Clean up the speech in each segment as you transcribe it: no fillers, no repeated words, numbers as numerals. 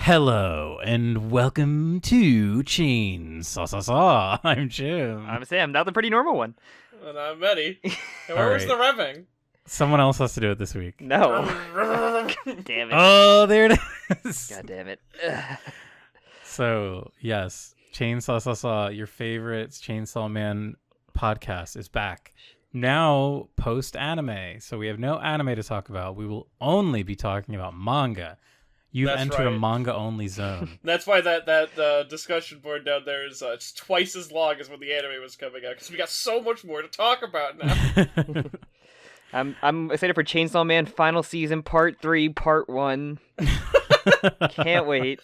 Hello and welcome to Chainsaw. I'm Jim. I'm Sam, not the pretty normal one. And I'm Eddie. And where was the revving? Someone else has to do it this week. No. Damn it. Oh, there it is. God damn it. So, yes, Chainsaw, your favorite Chainsaw Man podcast is back. Now, post-anime. So we have no anime to talk about. We will only be talking about manga. You've entered a manga-only zone. That's why that discussion board down there is it's twice as long as when the anime was coming out, because we got so much more to talk about now. I'm excited for Chainsaw Man Final Season Part 3, Part 1. Can't wait.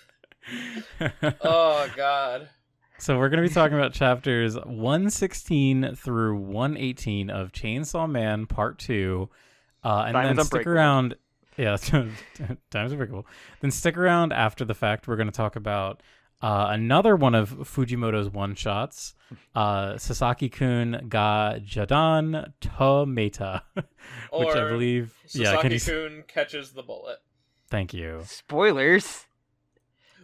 Oh, God. So we're going to be talking about chapters 116 through 118 of Chainsaw Man Part 2. And then stick around... Yeah, Time's Unbreakable. Then stick around after the fact. We're going to talk about another one of Fujimoto's one-shots, Sasaki-kun ga Jadan Tometa, which I believe... Sasaki-kun catches the bullet. Thank you. Spoilers.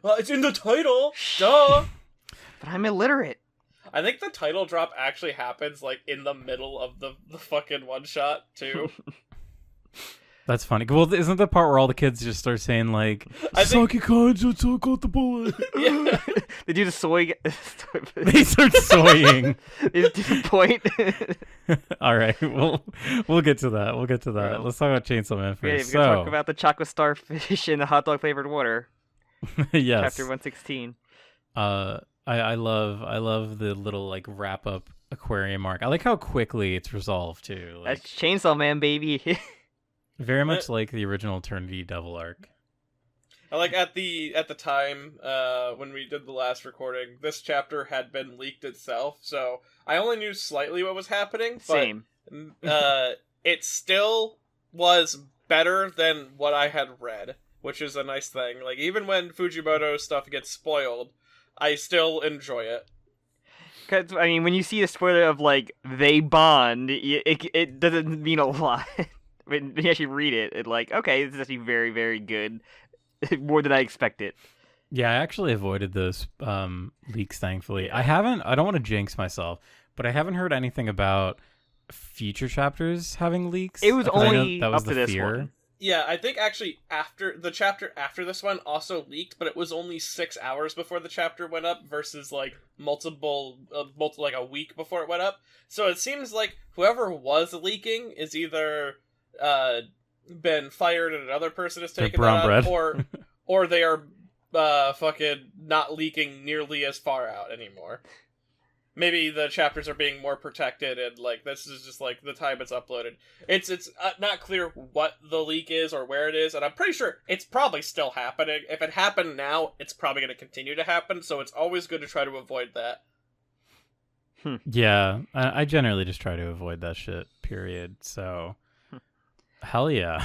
Well, it's in the title. Duh. But I'm illiterate. I think the title drop actually happens like in the middle of the fucking one-shot, too. That's funny. Well, isn't the part where all the kids just start saying, like, Sasaki-kun just got the bullet? Yeah. They do the soy... They start soying. They do the point. All right, we'll get to that. Well, let's talk about Chainsaw Man first. Okay, we're going to talk about the chocolate starfish and the hot dog flavored water. Yes. Chapter 116. I love the little, like, wrap-up aquarium arc. I like how quickly it's resolved, too. Like, That's Chainsaw Man, baby. Very much like the original Eternity Devil arc. I like at the time when we did the last recording, this chapter had been leaked itself, so I only knew slightly what was happening. But, Same. It still was better than what I had read, which is a nice thing. Like, even when Fujimoto stuff gets spoiled, I still enjoy it. Because, I mean, when you see a spoiler of, like, they bond, it doesn't mean a lot. When you actually read it, it's like, okay, this is actually very, very good. More than I expected. Yeah, I actually avoided those leaks, thankfully. I don't want to jinx myself, but I haven't heard anything about future chapters having leaks. It was only that was up to this fear. one. Yeah, I think actually after the chapter after this one also leaked, but it was only 6 hours before the chapter went up versus like multiple like a week before it went up. So it seems like whoever was leaking is either been fired and another person has taken that out, or they are fucking not leaking nearly as far out anymore. Maybe the chapters are being more protected, and like this is just like the time it's uploaded. It's not clear what the leak is or where it is, and I'm pretty sure it's probably still happening. If it happened now, it's probably going to continue to happen. So it's always good to try to avoid that. Yeah, I generally just try to avoid that shit. Period. So. Hell yeah.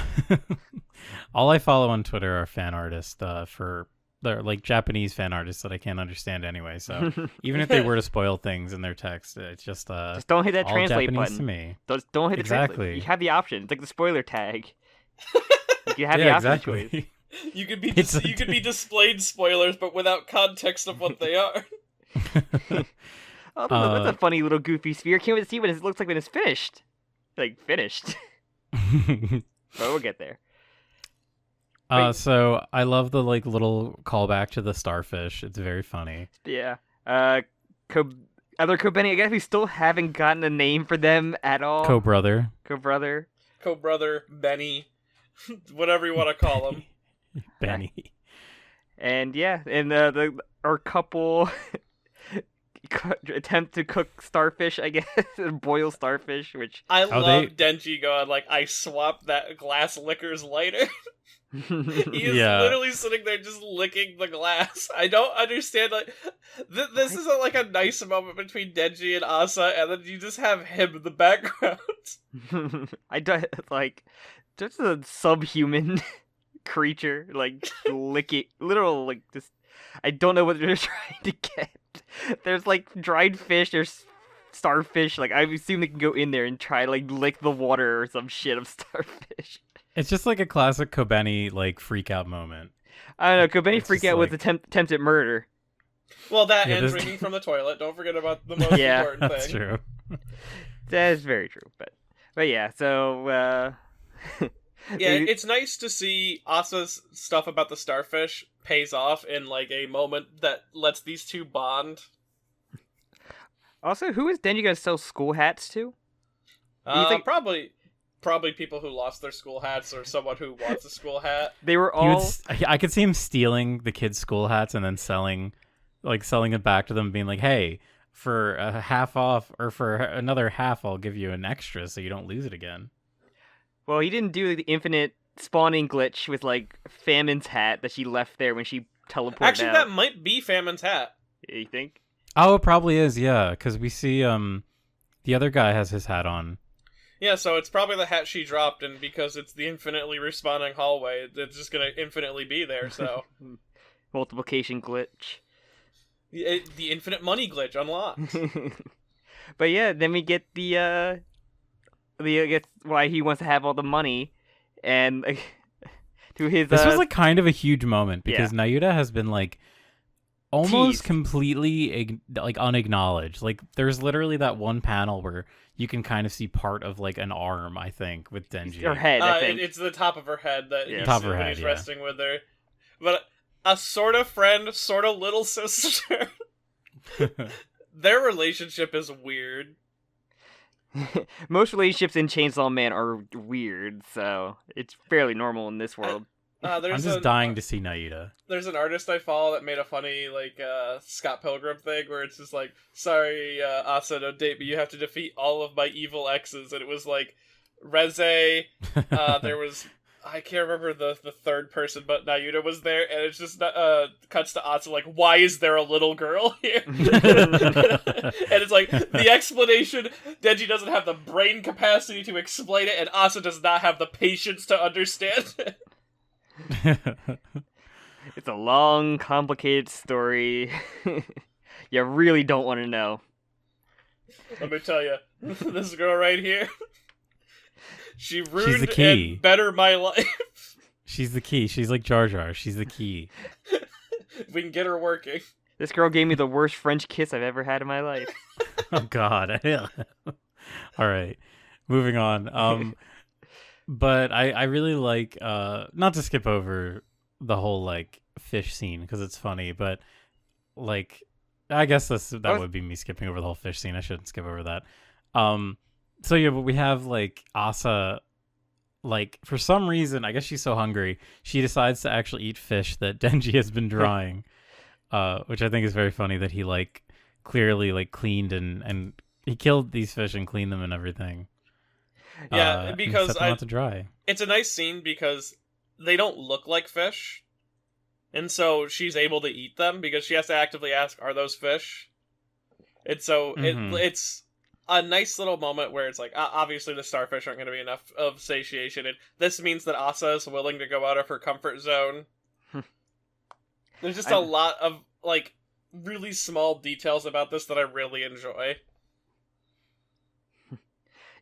All I follow on Twitter are fan artists they're like Japanese fan artists that I can't understand anyway. So even if they were to spoil things in their text, it's just don't hit that translate Japanese button to me. Don't hit the translate. You have the option. It's like the spoiler tag. You have the option. Exactly. You could be displayed spoilers, but without context of what they are. Oh, that's a funny little goofy sphere. Can't wait to see what it looks like when it's finished. Like finished. But we'll get there. So I love the like little callback to the starfish. It's very funny. Yeah. Other Kobeni, I guess we still haven't gotten a name for them at all. Co-brother, Benny, whatever you want to call him. Benny. And yeah, and our couple attempt to cook starfish, I guess, boil starfish, which I love Denji going like, I swapped that glass liquor's lighter. He is literally sitting there just licking the glass. I don't understand, like, this is like a nice moment between Denji and Asa, and then you just have him in the background. I don't, like, just a subhuman creature, like, licking, literal, like, just, I don't know what they're trying to get. There's, like, dried fish, there's starfish, like, I assume they can go in there and try, like, lick the water or some shit of starfish. It's just like a classic Kobeni, like, freak out moment. I don't know. Could Benny It's freak just out with like- attempted murder? Well, that Yeah, and this- drinking from the toilet. Don't forget about the most Yeah, important That's thing. true. That is very true. But yeah. So Yeah, it's nice to see Asa's stuff about the starfish pays off in like a moment that lets these two bond. Also, who is Denji gonna sell school hats to? you think- Probably people who lost their school hats or someone who wants a school hat. They were He would all. I could see him stealing the kids' school hats and then selling it back to them, being like, "Hey, for a half off or for another half, I'll give you an extra so you don't lose it again." Well, he didn't do the infinite spawning glitch with like Famine's hat that she left there when she teleported Actually, out. that might be Famine's hat. You think? Oh, it probably is, yeah, because we see the other guy has his hat on. Yeah, so it's probably the hat she dropped, and because it's the infinitely respawning hallway, it's just gonna infinitely be there, so... Multiplication glitch. The infinite money glitch unlocked. But yeah, then we get the I guess why he wants to have all the money, and to his. This was like kind of a huge moment because Nayuta has been like almost Teased. completely like unacknowledged. Like there's literally that one panel where you can kind of see part of like an arm, I think, with Denji. Her head, I think. It's the top of her head that Yeah. he's, Top of her when head, he's yeah. resting with her. But a sort of friend, sort of little sister. Their relationship is weird. Most relationships in Chainsaw Man are weird, so it's fairly normal in this world. I'm just dying to see Nayuta. There's an artist I follow that made a funny like Scott Pilgrim thing where it's just like, sorry, Asa, no date, but you have to defeat all of my evil exes, and it was like Reze. There was I can't remember the third person, but Nayuta was there, and it's just cuts to Asa like, why is there a little girl here? And it's like the explanation. Denji doesn't have the brain capacity to explain it, and Asa does not have the patience to understand it. It's a long, complicated story. You really don't want to know. Let me tell you, this girl right here, she ruined the key. and bettered my life. She's the key. She's like Jar Jar. She's the key. We can get her working. This girl gave me the worst French kiss I've ever had in my life. Oh God. All right, moving on. But I really like not to skip over the whole like fish scene because it's funny, but like I guess that would be me skipping over the whole fish scene. I shouldn't skip over that. So yeah, but we have like Asa, like for some reason, I guess she's so hungry, she decides to actually eat fish that Denji has been drying, which I think is very funny that he like clearly like cleaned and he killed these fish and cleaned them and everything. Yeah, and because set them out to dry. It's a nice scene because they don't look like fish, and so she's able to eat them because she has to actively ask, "Are those fish?" And so it's a nice little moment where it's like, obviously the starfish aren't going to be enough of satiation, and this means that Asa is willing to go out of her comfort zone. There's just a lot of like really small details about this that I really enjoy.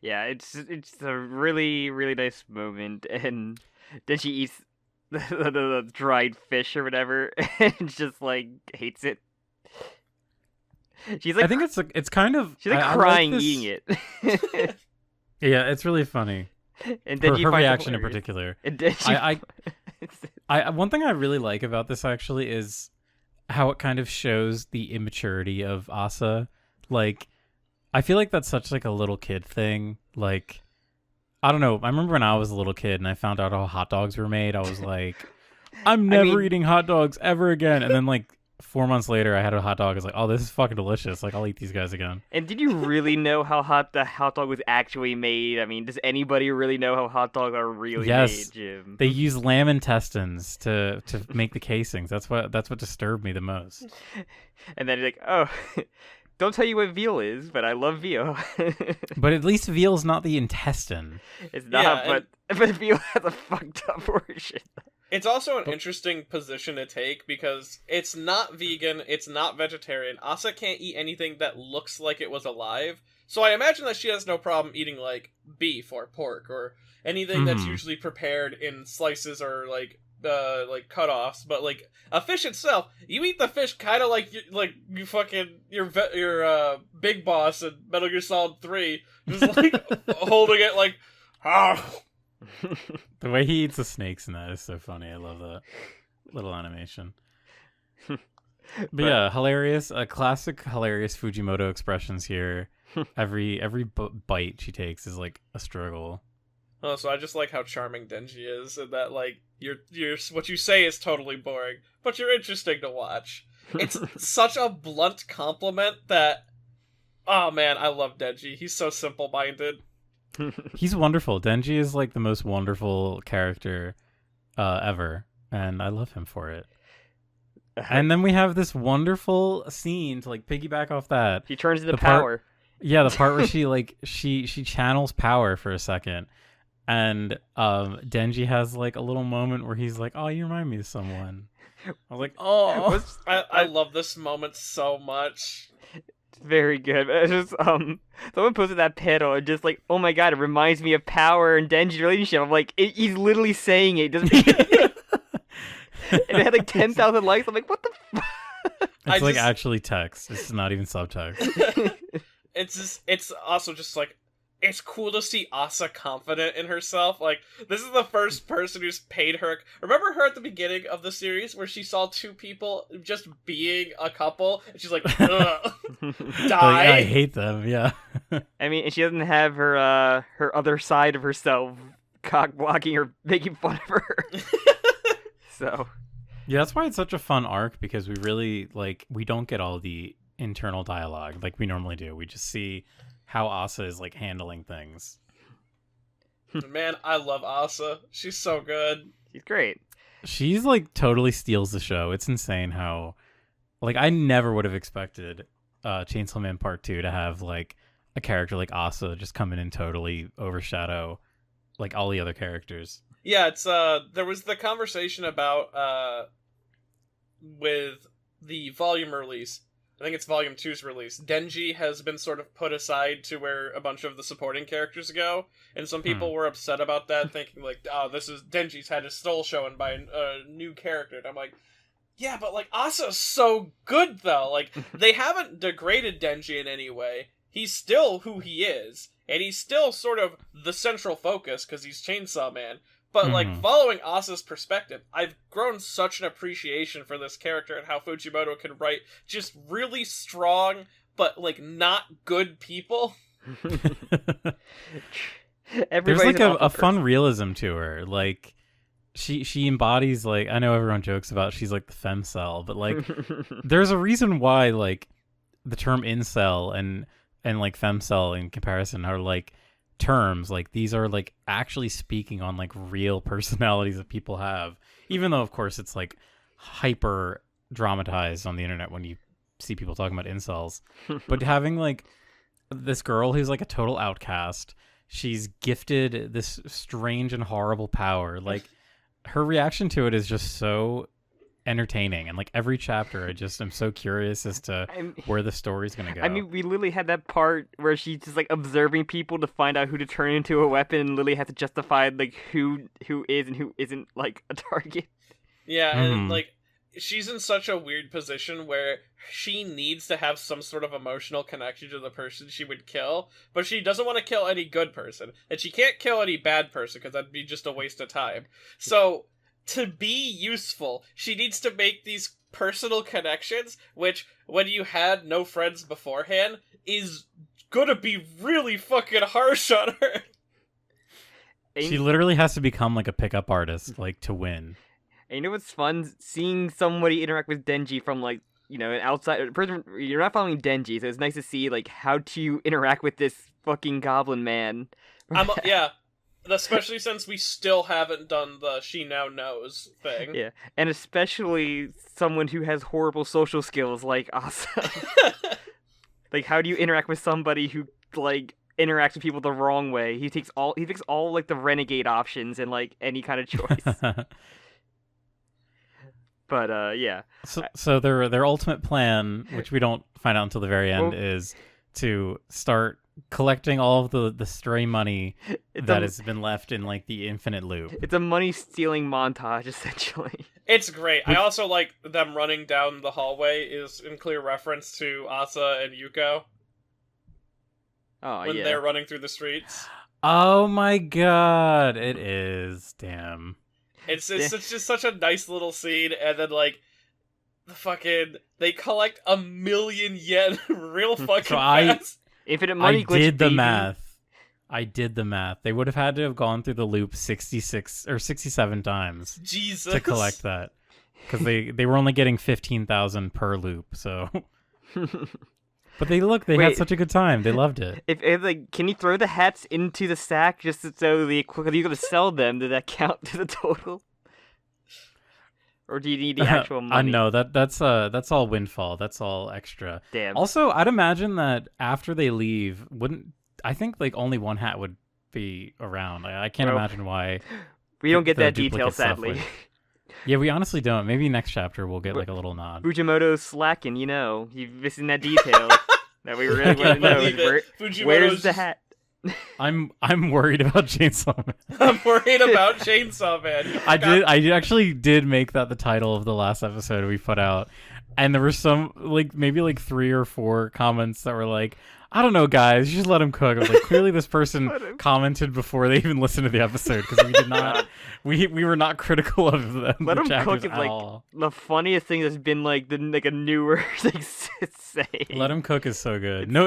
Yeah, it's a really, really nice moment, and then she eats the dried fish or whatever, and just like hates it. She's like, I think it's kind of she's like I crying like this... eating it. Yeah, it's really funny. And then her reaction in particular. And then she... I one thing I really like about this actually is how it kind of shows the immaturity of Asa. Like, I feel like that's such like a little kid thing. Like, I don't know. I remember when I was a little kid and I found out how hot dogs were made. I was like, I'm never eating hot dogs ever again. And then like 4 months later, I had a hot dog. I was like, oh, this is fucking delicious. Like, I'll eat these guys again. And did you really know how hot the hot dog was actually made? I mean, does anybody really know how hot dogs are really made, Jim? They use lamb intestines to make the casings. That's what disturbed me the most. And then you're like, oh, don't tell you what veal is, but I love veal. But at least veal's not the intestine. It's not, but veal has a fucked up version. It's also an interesting position to take because it's not vegan, it's not vegetarian. Asa can't eat anything that looks like it was alive. So I imagine that she has no problem eating like beef or pork or anything that's usually prepared in slices or like like cutoffs, but like a fish itself, you eat the fish kind of like you fucking your big boss in Metal Gear Solid 3, just like holding it like, ah. The way he eats the snakes in that is so funny. I love that little animation. But yeah, hilarious. Classic hilarious Fujimoto expressions here. Every bite she takes is like a struggle. Oh, so I just like how charming Denji is, and that like you're what you say is totally boring, but you're interesting to watch. It's such a blunt compliment that, oh man, I love Denji. He's so simple-minded. He's wonderful. Denji is like the most wonderful character ever, and I love him for it. And then we have this wonderful scene to like piggyback off that. He turns into power. Yeah, the part where she like she channels power for a second. And Denji has like a little moment where he's like, "Oh, you remind me of someone." I was like, "Oh, I love this moment so much." It's very good. It's just someone posted that panel and just like, "Oh my god, it reminds me of Power and Denji's relationship." I'm like, he's literally saying it. Doesn't and it had like 10,000 likes. I'm like, what the? It's like actually text. It's not even subtext. It's also just like, it's cool to see Asa confident in herself. Like, this is the first person who's paid her. Remember her at the beginning of the series where she saw two people just being a couple, and she's like, ugh, die. Like, I hate them. Yeah. I mean, and she doesn't have her other side of herself cock blocking or making fun of her. So. Yeah, that's why it's such a fun arc, because we really we don't get all the internal dialogue like we normally do. We just see how Asa is like handling things. Man, I love Asa. She's so good. She's great. She's like totally steals the show. It's insane how like I never would have expected Chainsaw Man Part 2 to have like a character like Asa just come in and totally overshadow like all the other characters. Yeah, it's there was the conversation about with the volume release. I think it's Volume 2's release. Denji has been sort of put aside to where a bunch of the supporting characters go, and some people were upset about that, thinking like, "Oh, this is Denji's had his soul shown by a new character." And I'm like, yeah, but like Asa's so good though. Like they haven't degraded Denji in any way. He's still who he is, and he's still sort of the central focus because he's Chainsaw Man. But, like, following Asa's perspective, I've grown such an appreciation for this character and how Fujimoto can write just really strong, but, like, not good people. There's, like, a fun realism to her. Like, she embodies, like, I know everyone jokes about she's, like, the femcel, but, like, there's a reason why, like, the term incel and like, femcel in comparison are, like, terms like these are like actually speaking on like real personalities that people have, even though of course it's like hyper dramatized on the internet when you see people talking about incels. But having like this girl who's like a total outcast, she's gifted this strange and horrible power, like her reaction to it is just so entertaining, and like every chapter I'm so curious as to where the story's gonna go. I mean, we literally had that part where she's just like observing people to find out who to turn into a weapon, and Lily has to justify like who is and who isn't like a target. Yeah, and like she's in such a weird position where she needs to have some sort of emotional connection to the person she would kill, but she doesn't want to kill any good person, and she can't kill any bad person because that'd be just a waste of time. So to be useful, she needs to make these personal connections, which, when you had no friends beforehand, is gonna be really fucking harsh on her. She literally has to become like a pickup artist, like, to win. And you know what's fun? Seeing somebody interact with Denji from, like, you know, an outside person. You're not following Denji, so it's nice to see, like, how to interact with this fucking goblin man. Yeah. Especially since we still haven't done the she now knows thing. Yeah, and especially someone who has horrible social skills like Asa. Like, how do you interact with somebody who, like, interacts with people the wrong way? He takes all like the renegade options in like any kind of choice. But yeah. So their ultimate plan, which we don't find out until the very end, is to start collecting all of the stray money It's that a- has been left in like the infinite loop. It's a money stealing montage essentially. It's great. I also like them running down the hallway is in clear reference to Asa and Yuko Oh when yeah. they're running through the streets. Oh my god, it is. Damn. It's just such a nice little scene, and then like the fucking they collect 1,000,000 yen real fucking So fast. Infinite money I glitch. did the baby. math. I did the math. They would have had to have gone through the loop 66 or 67 times Jesus. to collect that. Because they were only getting 15,000 per loop, so. But they had Wait. such a good time. They loved it. If like, can you throw the hats into the sack just so you're gonna sell them? Did that count to the total? Or do you need the actual money? No, that's all windfall. That's all extra. Damn. Also, I'd imagine that after they leave, I think like only one hat would be around. I can't Well, imagine why. we don't get the that detail, duplicate stuff sadly. would- Yeah, we honestly don't. Maybe next chapter we'll get like a little nod. Fujimoto's slacking, You're missing that detail that we really want to know. Believe it. Fujimoto's Where's the hat? I'm worried about Chainsaw Man. I'm worried about Chainsaw Man. I actually did make that the title of the last episode we put out, and there were some maybe 3 or 4 comments that were like, I don't know, guys, you just let him cook. I was like, clearly this person commented before they even listened to the episode because we did not, we were not critical of them. Let him chapters cook is at like all. the funniest thing that's been like a newer saying. Let him cook is so good. No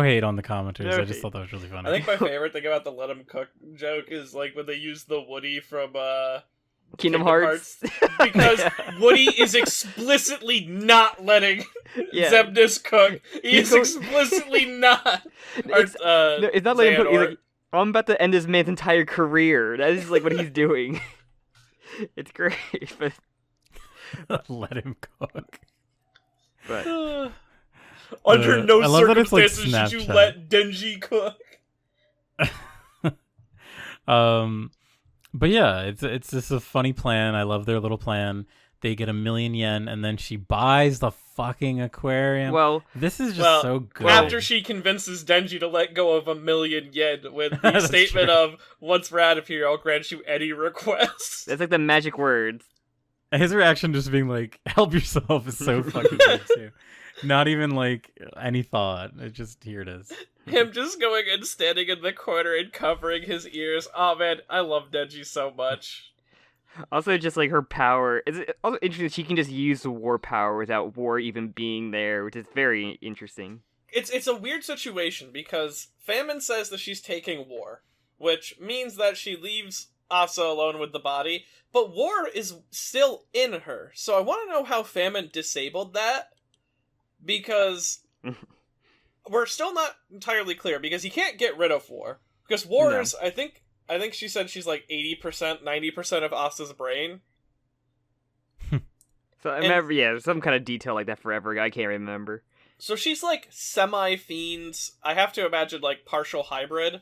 hate on the commenters. No I just hate. thought that was really funny. I think my favorite thing about the let him cook joke is like when they use the Woody from Kingdom Hearts. because Woody is explicitly not letting Yeah. Xemnas cook. He He's is going- explicitly not. It's, no, it's not letting him cook. He's Xehanort. like, I'm about to end this man's entire career. That is like what he's doing. It's great, but Let him cook. Under no I love that it's, like, circumstances should you Snapchat. let Denji cook. But yeah, it's just a funny plan. I love their little plan. They get 1,000,000 yen, and then she buys the fucking aquarium. well, this is just so good. After she convinces Denji to let go of 1,000,000 yen with the That's statement true. of, once we're out of here, I'll grant you any request. that's like the magic words. His reaction just being like, "Help yourself," is so fucking good too. Not even like any thought. It just here it is. Him just going and standing in the corner and covering his ears. Oh man, I love Denji so much. Also, just like her power. It's also interesting. She can just use the war power without war even being there, which is very interesting. It's a weird situation because Famine says that she's taking war, which means that she leaves Asa alone with the body, but war is still in her. So I want to know how Famine disabled that, because we're still not entirely clear, because he can't get rid of war. Because war No. is, I think she said she's like 80%, 90% of Asa's brain. So I remember, some kind of detail like that forever. I can't remember. So she's like semi-fiend, I have to imagine like partial hybrid.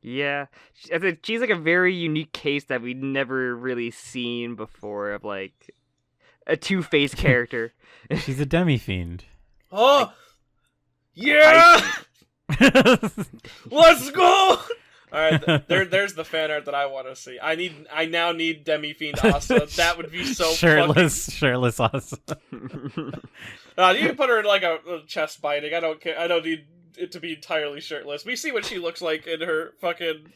Yeah, she's like a very unique case that we'd never really seen before of like a two-faced character. She's a demi fiend. Oh! Yeah! Let's go! Alright, there's the fan art that I want to see. I now need Demi Fiend Asa. That would be so shirtless Asa. fucking... you can put her in like a chest binding. I don't care. I don't need it to be entirely shirtless. We see what she looks like in her fucking...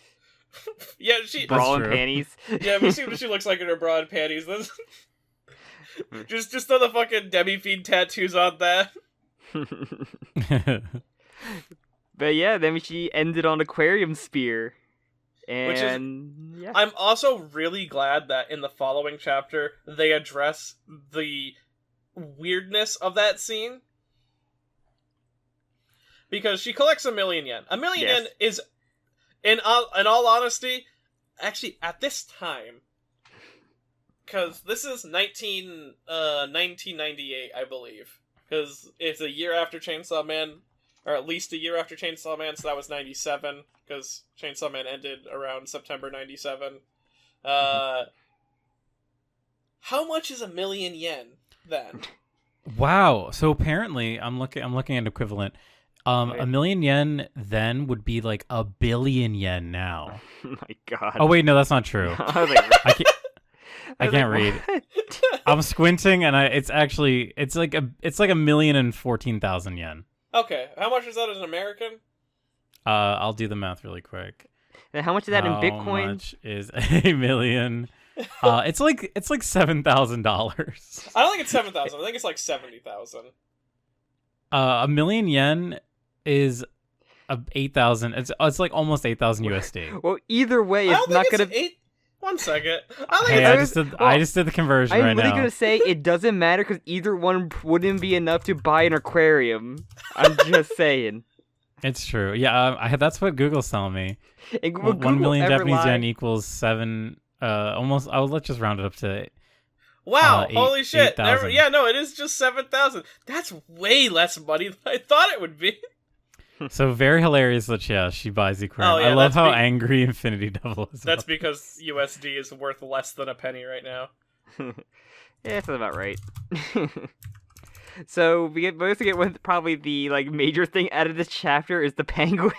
yeah, she... Bra and true. panties. Yeah, we see what she looks like in her bra and panties. Just throw the fucking Demi Fiend tattoos on that. But yeah, then she ended on Aquarium Spear. Which And yeah. I'm also really glad that in the following chapter they address the weirdness of that scene. Because she collects 1,000,000 yen. 1,000,000 yen is, in all honesty, actually at this time, because this is 1998, I believe. Because it's a year after Chainsaw Man, or at least a year after Chainsaw Man, so that was 97, because Chainsaw Man ended around September 97. How much is 1,000,000 yen, then? Wow. So apparently, I'm looking at equivalent. A million yen then would be like a billion yen now. Oh my god. Oh wait, no, that's not true. I was like, I can't read. What? I'm squinting, and it's like a million and 14,000 yen. Okay, how much is that in American? I'll do the math really quick. And how much is that in Bitcoin? How much is a million? It's like $7,000. I don't think it's 7,000. I think it's like 70,000. A million yen is 8,000. It's like almost 8,000 USD. Well, either way, I it's don't not think gonna. it's 8. 1 second. Hey, I just did the conversion right now. I'm really gonna say it doesn't matter because either one wouldn't be enough to buy an aquarium. I'm just saying. It's true. Yeah, that's what Google's telling me. And 1 million Japanese yen equals 7. Almost. Let's just round it up to. Wow! Holy shit! 8,000. Yeah, no, it is just 7,000. That's way less money than I thought it would be. So very hilarious that she buys the aquarium. Oh, yeah, I love how angry Infinity Devil is. That's because USD is worth less than a penny right now. Yeah, that's about right. So we mostly get with probably the major thing out of this chapter is the penguin.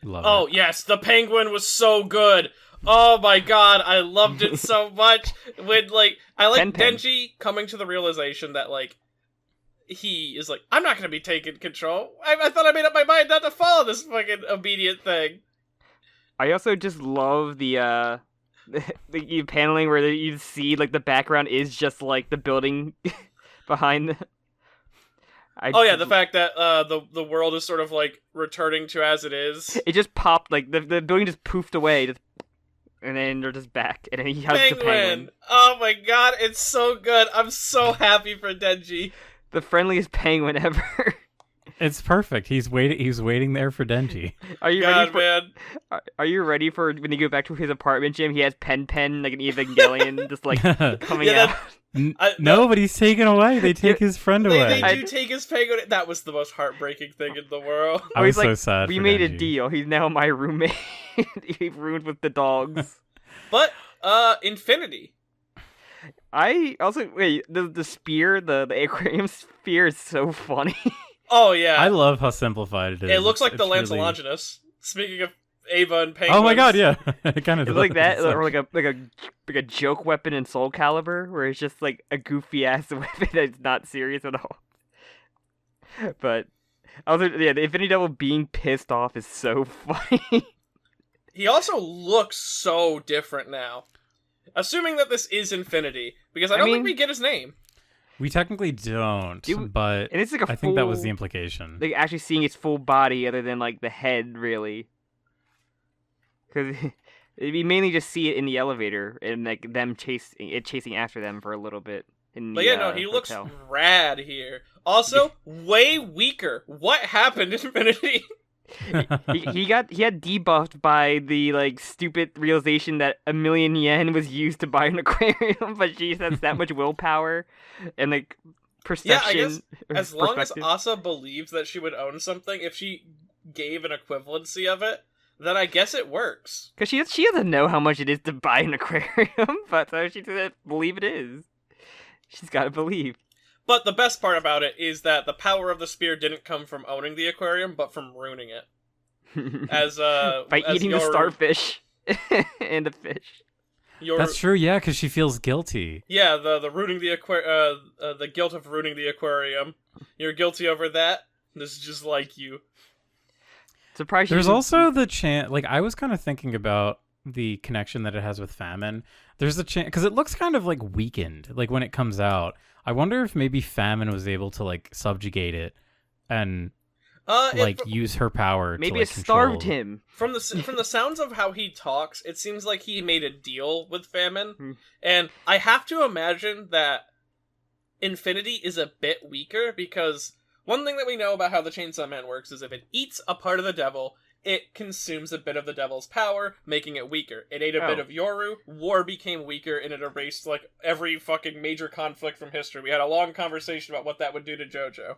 Love it. Yes, the penguin was so good. Oh my god, I loved it so much. When I like Denji coming to the realization that he is like, I'm not gonna be taking control. I thought I made up my mind not to follow this fucking obedient thing. I also just love the paneling where you see the background is just the building behind. The fact that the world is sort of returning to as it is. It just popped the building just poofed away, and then they're just back, and then he has the penguin. Oh my god, it's so good! I'm so happy for Denji. The friendliest penguin ever. It's perfect. He's waiting there for Denji. Are you ready man? Are you ready for when you go back to his apartment, Jim? He has Pen like an Evangelion, just coming out. No, but he's taken away. They take his friend away. They do take his penguin. That was the most heartbreaking thing in the world. I was so sad. We made a deal. He's now my roommate. He ruined with the dogs. But Infinity. I also the spear, the aquarium spear is so funny. Oh yeah, I love how simplified it is. It looks like the Lance really... Longinus. Speaking of Ava and penguins. Oh my god, yeah, it kind of it's like that, or like a joke weapon in Soul Calibur, where it's just a goofy ass weapon that's not serious at all. But the Infinity Devil being pissed off is so funny. He also looks so different now. Assuming that this is Infinity, because I don't think we get his name. We technically don't, but and it's I think that was the implication. Actually seeing its full body other than the head, really. Because we mainly just see it in the elevator and them chasing after them for a little bit. But he looks rad here. Also, way weaker. What happened in Infinity? he had debuffed by the stupid realization that 1 million yen was used to buy an aquarium, but she has that much willpower and perception. Yeah, I guess as long as Asa believes that she would own something, if she gave an equivalency of it, then I guess it works. Because she doesn't know how much it is to buy an aquarium, but so she doesn't believe it is. She's got to believe. But the best part about it is that the power of the spear didn't come from owning the aquarium, but from ruining it. By eating the starfish and the fish. That's true, yeah, because she feels guilty. Yeah, the ruining the guilt of ruining the aquarium. You're guilty over that. This is just like you. Surprised. There's also the chance. I was kind of thinking about the connection that it has with famine. There's a chance because it looks kind of weakened. When it comes out, I wonder if maybe famine was able to subjugate it and use her power. Maybe to, it starved him. From the sounds of how he talks, it seems like he made a deal with famine, and I have to imagine that Infinity is a bit weaker because one thing that we know about how the Chainsaw Man works is if it eats a part of the devil, it consumes a bit of the devil's power, making it weaker. It ate a bit of Yoru, war became weaker, and it erased every fucking major conflict from history. We had a long conversation about what that would do to JoJo.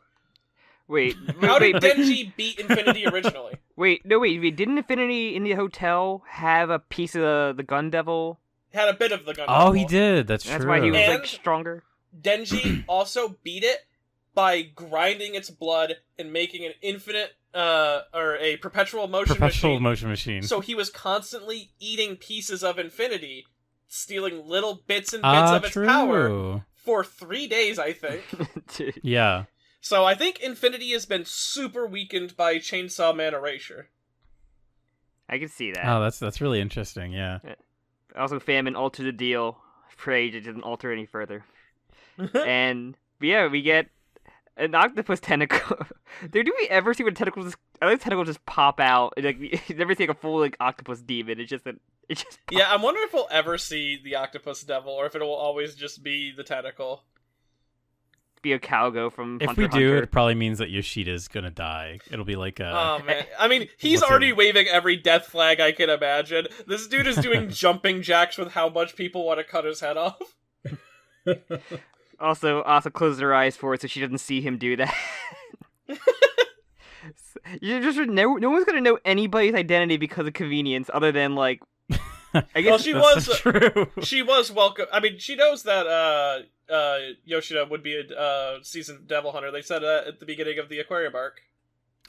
How did Denji beat Infinity originally? Wait, didn't Infinity in the hotel have a piece of the gun devil? Had a bit of the gun devil. Oh, he did. That's true. That's why he was stronger. Denji also beat it by grinding its blood and making an infinite, or a perpetual motion machine. So he was constantly eating pieces of infinity, stealing little bits and bits of its power for 3 days, I think. Yeah. So I think infinity has been super weakened by Chainsaw Man erasure. I can see that. Oh, that's really interesting, yeah. Also, Famine altered the deal. Rage, it didn't alter any further. And, yeah, we get an octopus tentacle. Dude, do we ever see when tentacles just pop out? Like, you never see like a full like octopus demon. It's just Yeah, I'm wondering if we'll ever see the octopus devil, or if it will always just be the tentacle. Be a Calgo from If Hunter we x do, Hunter. it probably means that Yoshida's gonna die. It'll be like a... Oh, man. I mean, he's What's already it? waving every death flag I can imagine. This dude is doing jumping jacks with how much people want to cut his head off. Also, Asa closes her eyes for it so she doesn't see him do that. No one's gonna know anybody's identity because of convenience, other than like. I guess Well, she That's was so true. She was welcome. I mean, she knows that Yoshida would be a seasoned devil hunter. They said at the beginning of the Aquarium arc.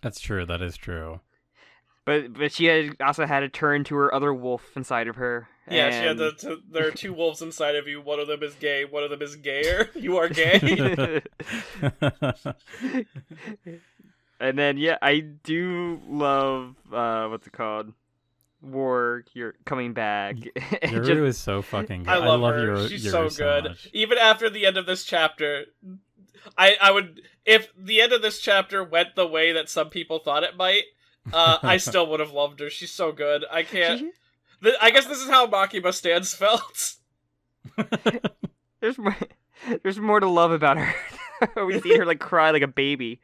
That's true. That is true. But she also had to turn to her other wolf inside of her. Yeah, and... she had there are two wolves inside of you. One of them is gay. One of them is gayer. You are gay. And then yeah, I do love what's it called? War, you're coming back. Yoru is so fucking good. I love her. Yoru, She's Yoru so good. much. Even after the end of this chapter, I would, if the end of this chapter went the way that some people thought it might, I still would have loved her. She's so good. I can't. I guess this is how Makima stands felt. There's more to love about her. We see her like cry like a baby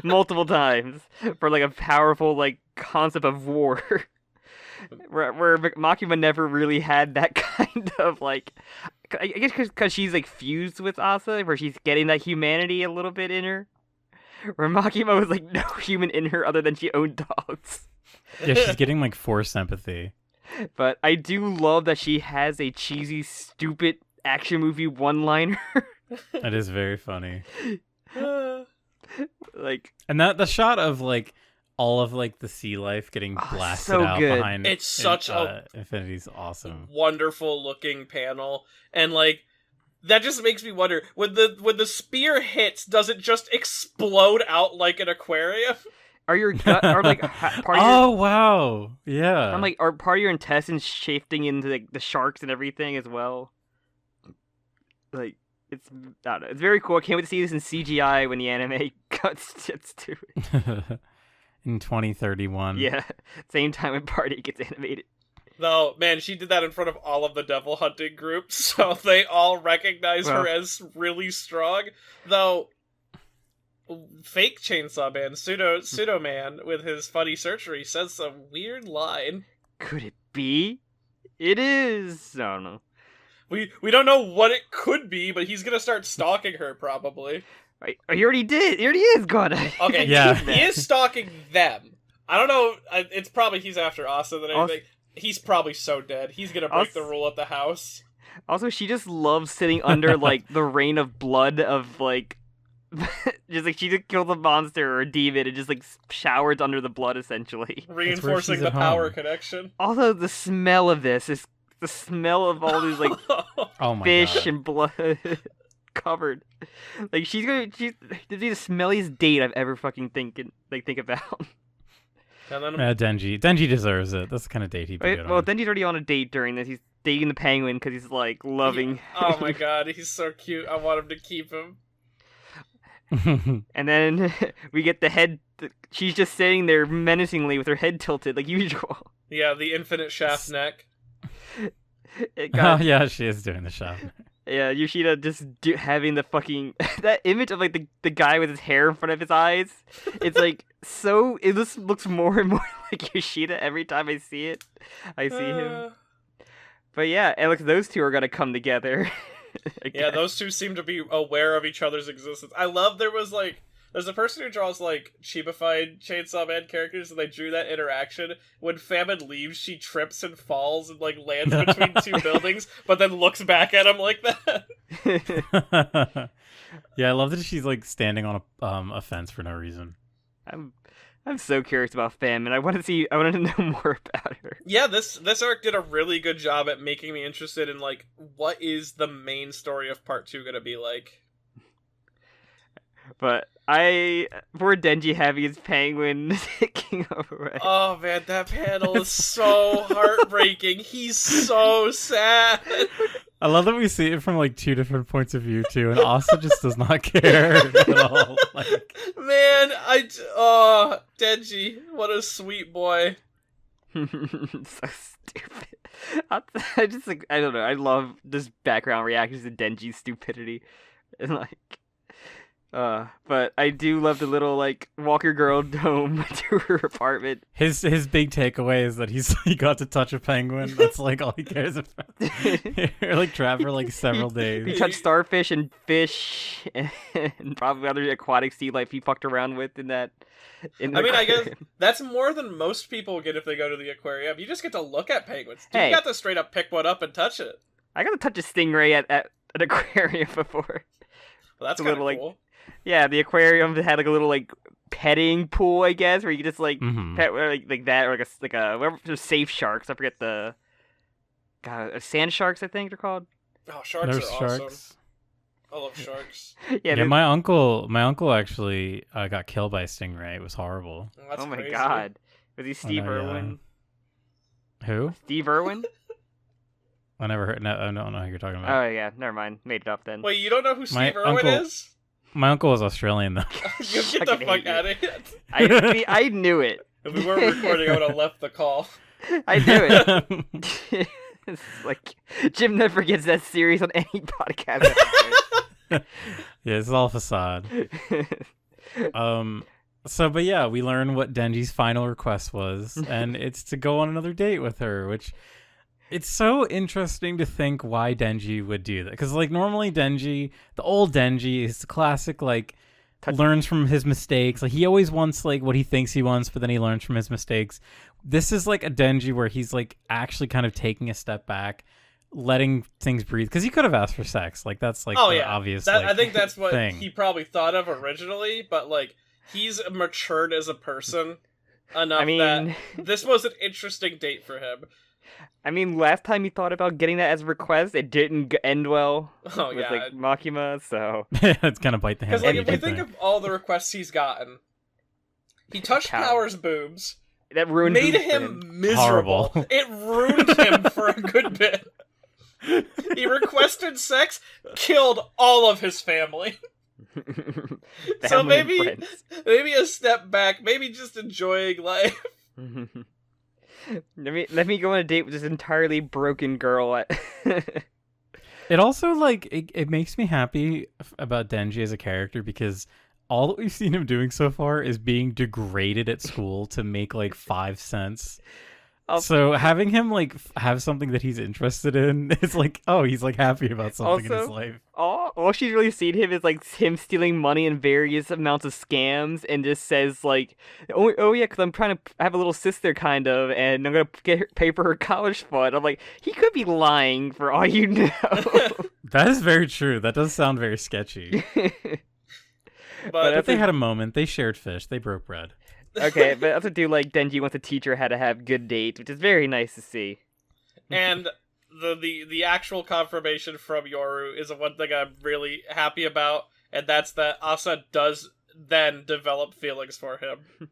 multiple times for like a powerful like concept of war. where Makima never really had that kind of like, I guess because she's like fused with Asa, where she's getting that humanity a little bit in her. Where Makima was like no human in her other than she owned dogs. Yeah, she's getting like forced empathy. But I do love that she has a cheesy, stupid action movie one-liner. It is very funny. Like, and the shot of like all of like the sea life getting blasted so out good. behind It's such a Infinity's awesome. wonderful looking panel, and like that just makes me wonder when the spear hits, does it just explode out like an aquarium? are your gut or like part of Oh wow, yeah. I'm like, are part of your intestines shifting into like the sharks and everything as well? Like, it's I don't know, it's very cool. I can't wait to see this in CGI when the anime gets to it. In 2031. Yeah, same time when Party gets animated. No, man, she did that in front of all of the devil hunting groups, so they all recognize her as really strong. Though, fake Chainsaw Man, pseudo man, with his funny surgery, says some weird line. Could it be? It is. I don't know. We don't know what it could be, but he's gonna start stalking her, probably. He already did. He already is gonna. Okay, Yeah. he is stalking them. I don't know. It's probably he's after Asa than anything. He's probably so dead. He's gonna break the rule at the house. Also, she just loves sitting under like the rain of blood of like, just like she just killed a monster or a demon and just like showers under the blood essentially. Reinforcing she's the at power home. connection. Also, the smell of this is the smell of all these like Oh my fish god. and blood covered. Like she's be the smelliest date I've ever fucking think about. And then Denji deserves it. That's the kind of date he'd be good Well, on. Denji's already on a date during this. He's dating the penguin because he's like loving. Oh my god, he's so cute. I want him to keep him. And then we get the head. She's just sitting there menacingly with her head tilted like usual. Yeah, the infinite shaft neck. Oh yeah, she is doing the shot. Yeah, Yoshida just having the fucking that image of like the guy with his hair in front of his eyes. It's like so. It just looks more and more like Yoshida every time I see it. I see him. But yeah, Alex, those two are gonna come together. Yeah, those two seem to be aware of each other's existence. I love there There's a person who draws like cheapified Chainsaw Man characters, and they drew that interaction. When Famine leaves, she trips and falls and like lands between two buildings, but then looks back at him like that. Yeah, I love that she's like standing on a fence for no reason. I'm so curious about Famine. I wanted to know more about her. Yeah, this arc did a really good job at making me interested in like what is the main story of part 2 gonna be like. But poor Denji having his penguin taking over. Oh man, that panel is so heartbreaking. He's so sad. I love that we see it from like 2 different points of view too, and Asa just does not care at all. Like, man, Denji, what a sweet boy. So stupid. I just like, I don't know. I love this background reactions to Denji's stupidity, and like. But I do love the little like Walker Girl dome to her apartment. His big takeaway is that he got to touch a penguin. That's like all he cares about. Or like trapped for like several days. He touched starfish and fish and probably other aquatic sea life he fucked around with in that. I guess that's more than most people get if they go to the aquarium. You just get to look at penguins. Hey. You got to straight up pick one up and touch it. I got to touch a stingray at an aquarium before. Well, that's a kind of little cool. Like, yeah, the aquarium had like a little like petting pool, I guess, where you could just like pet like that, or like a whatever, just safe sharks. I forget sand sharks, I think they're called. Oh, sharks There's are sharks. awesome. I love sharks. Yeah, my uncle actually got killed by a stingray. It was horrible. Oh my crazy. God, was he Steve Irwin? Yeah. Who? Steve Irwin? I never heard. No, I don't know who you're talking about. Oh yeah, never mind. Made it up then. Wait, you don't know who Steve Irwin is? My uncle was Australian though. You get the fuck out of here. I knew it. If we weren't recording, I would have left the call. I knew it. It's like Jim never gets that serious on any podcast. Yeah, it's all facade. But yeah, we learn what Denji's final request was, and it's to go on another date with her, which it's so interesting to think why Denji would do that. Because like normally Denji, the old Denji is the classic like learns from his mistakes. Like he always wants like what he thinks he wants, but then he learns from his mistakes. This is like a Denji where he's like actually kind of taking a step back, letting things breathe, because he could have asked for sex. Like that's like obvious. I think that's what he probably thought of originally, but like he's matured as a person enough that this was an interesting date for him. I mean, last time he thought about getting that as a request, it didn't end well with like Makima, so it's gonna bite the hand. Because like if we think of all the requests he's gotten, he touched Power's boobs. That ruined made him miserable. Horrible. It ruined him for a good bit. He requested sex, killed all of his family. So maybe a step back, maybe just enjoying life. Let me go on a date with this entirely broken girl. It also like it makes me happy about Denji as a character, because all that we've seen him doing so far is being degraded at school to make like 5 cents. So having him like have something that he's interested in, it's like, oh, he's like happy about something in his life. All she's really seen him is like him stealing money in various amounts of scams, and just says like, oh yeah, because I'm trying to have a little sister kind of, and I'm gonna pay for her college fund. I'm like, he could be lying for all you know. That is very true. That does sound very sketchy. But they had a moment. They shared fish. They broke bread. Okay, but I also do like Denji wants to teach her how to have good dates, which is very nice to see. And the actual confirmation from Yoru is one thing I'm really happy about, and that's that Asa does then develop feelings for him.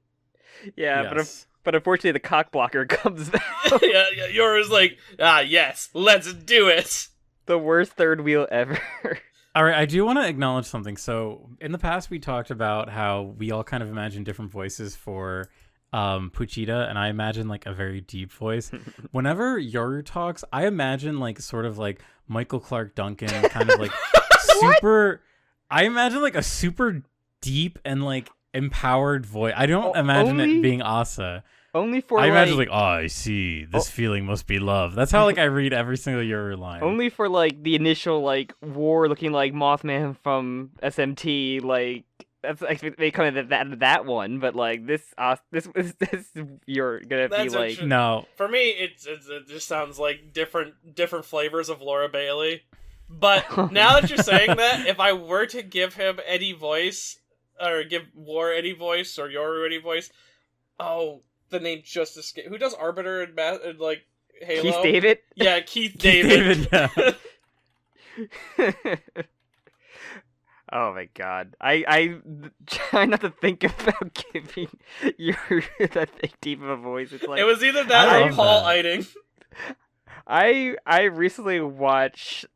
Yeah, yes. But unfortunately the cock blocker comes back. yeah, Yoru's like, yes, let's do it. The worst third wheel ever. All right, I do want to acknowledge something. So in the past, we talked about how we all kind of imagine different voices for Puchita, and I imagine like a very deep voice. Whenever Yoru talks, I imagine like sort of like Michael Clark Duncan, kind of like super. I imagine like a super deep and like empowered voice. I don't imagine it being Asa. Only for I imagine like, I see. This feeling must be love. That's how like I read every single Yoru line. Only for like the initial like war looking like Mothman from SMT, like that's they kind of that one, but like this you're gonna be like no. For me, it just sounds like different flavors of Laura Bailey. But now that you're saying that, if I were to give him any voice, or give War any voice, or Yoru any voice, the name just escaped. Who does Arbiter and like Halo? Keith David. Yeah, Keith David. Yeah. Oh my god. I try not to think about giving Yoru that deep of a voice. It's like it was either that or Paul Eiding. I recently watched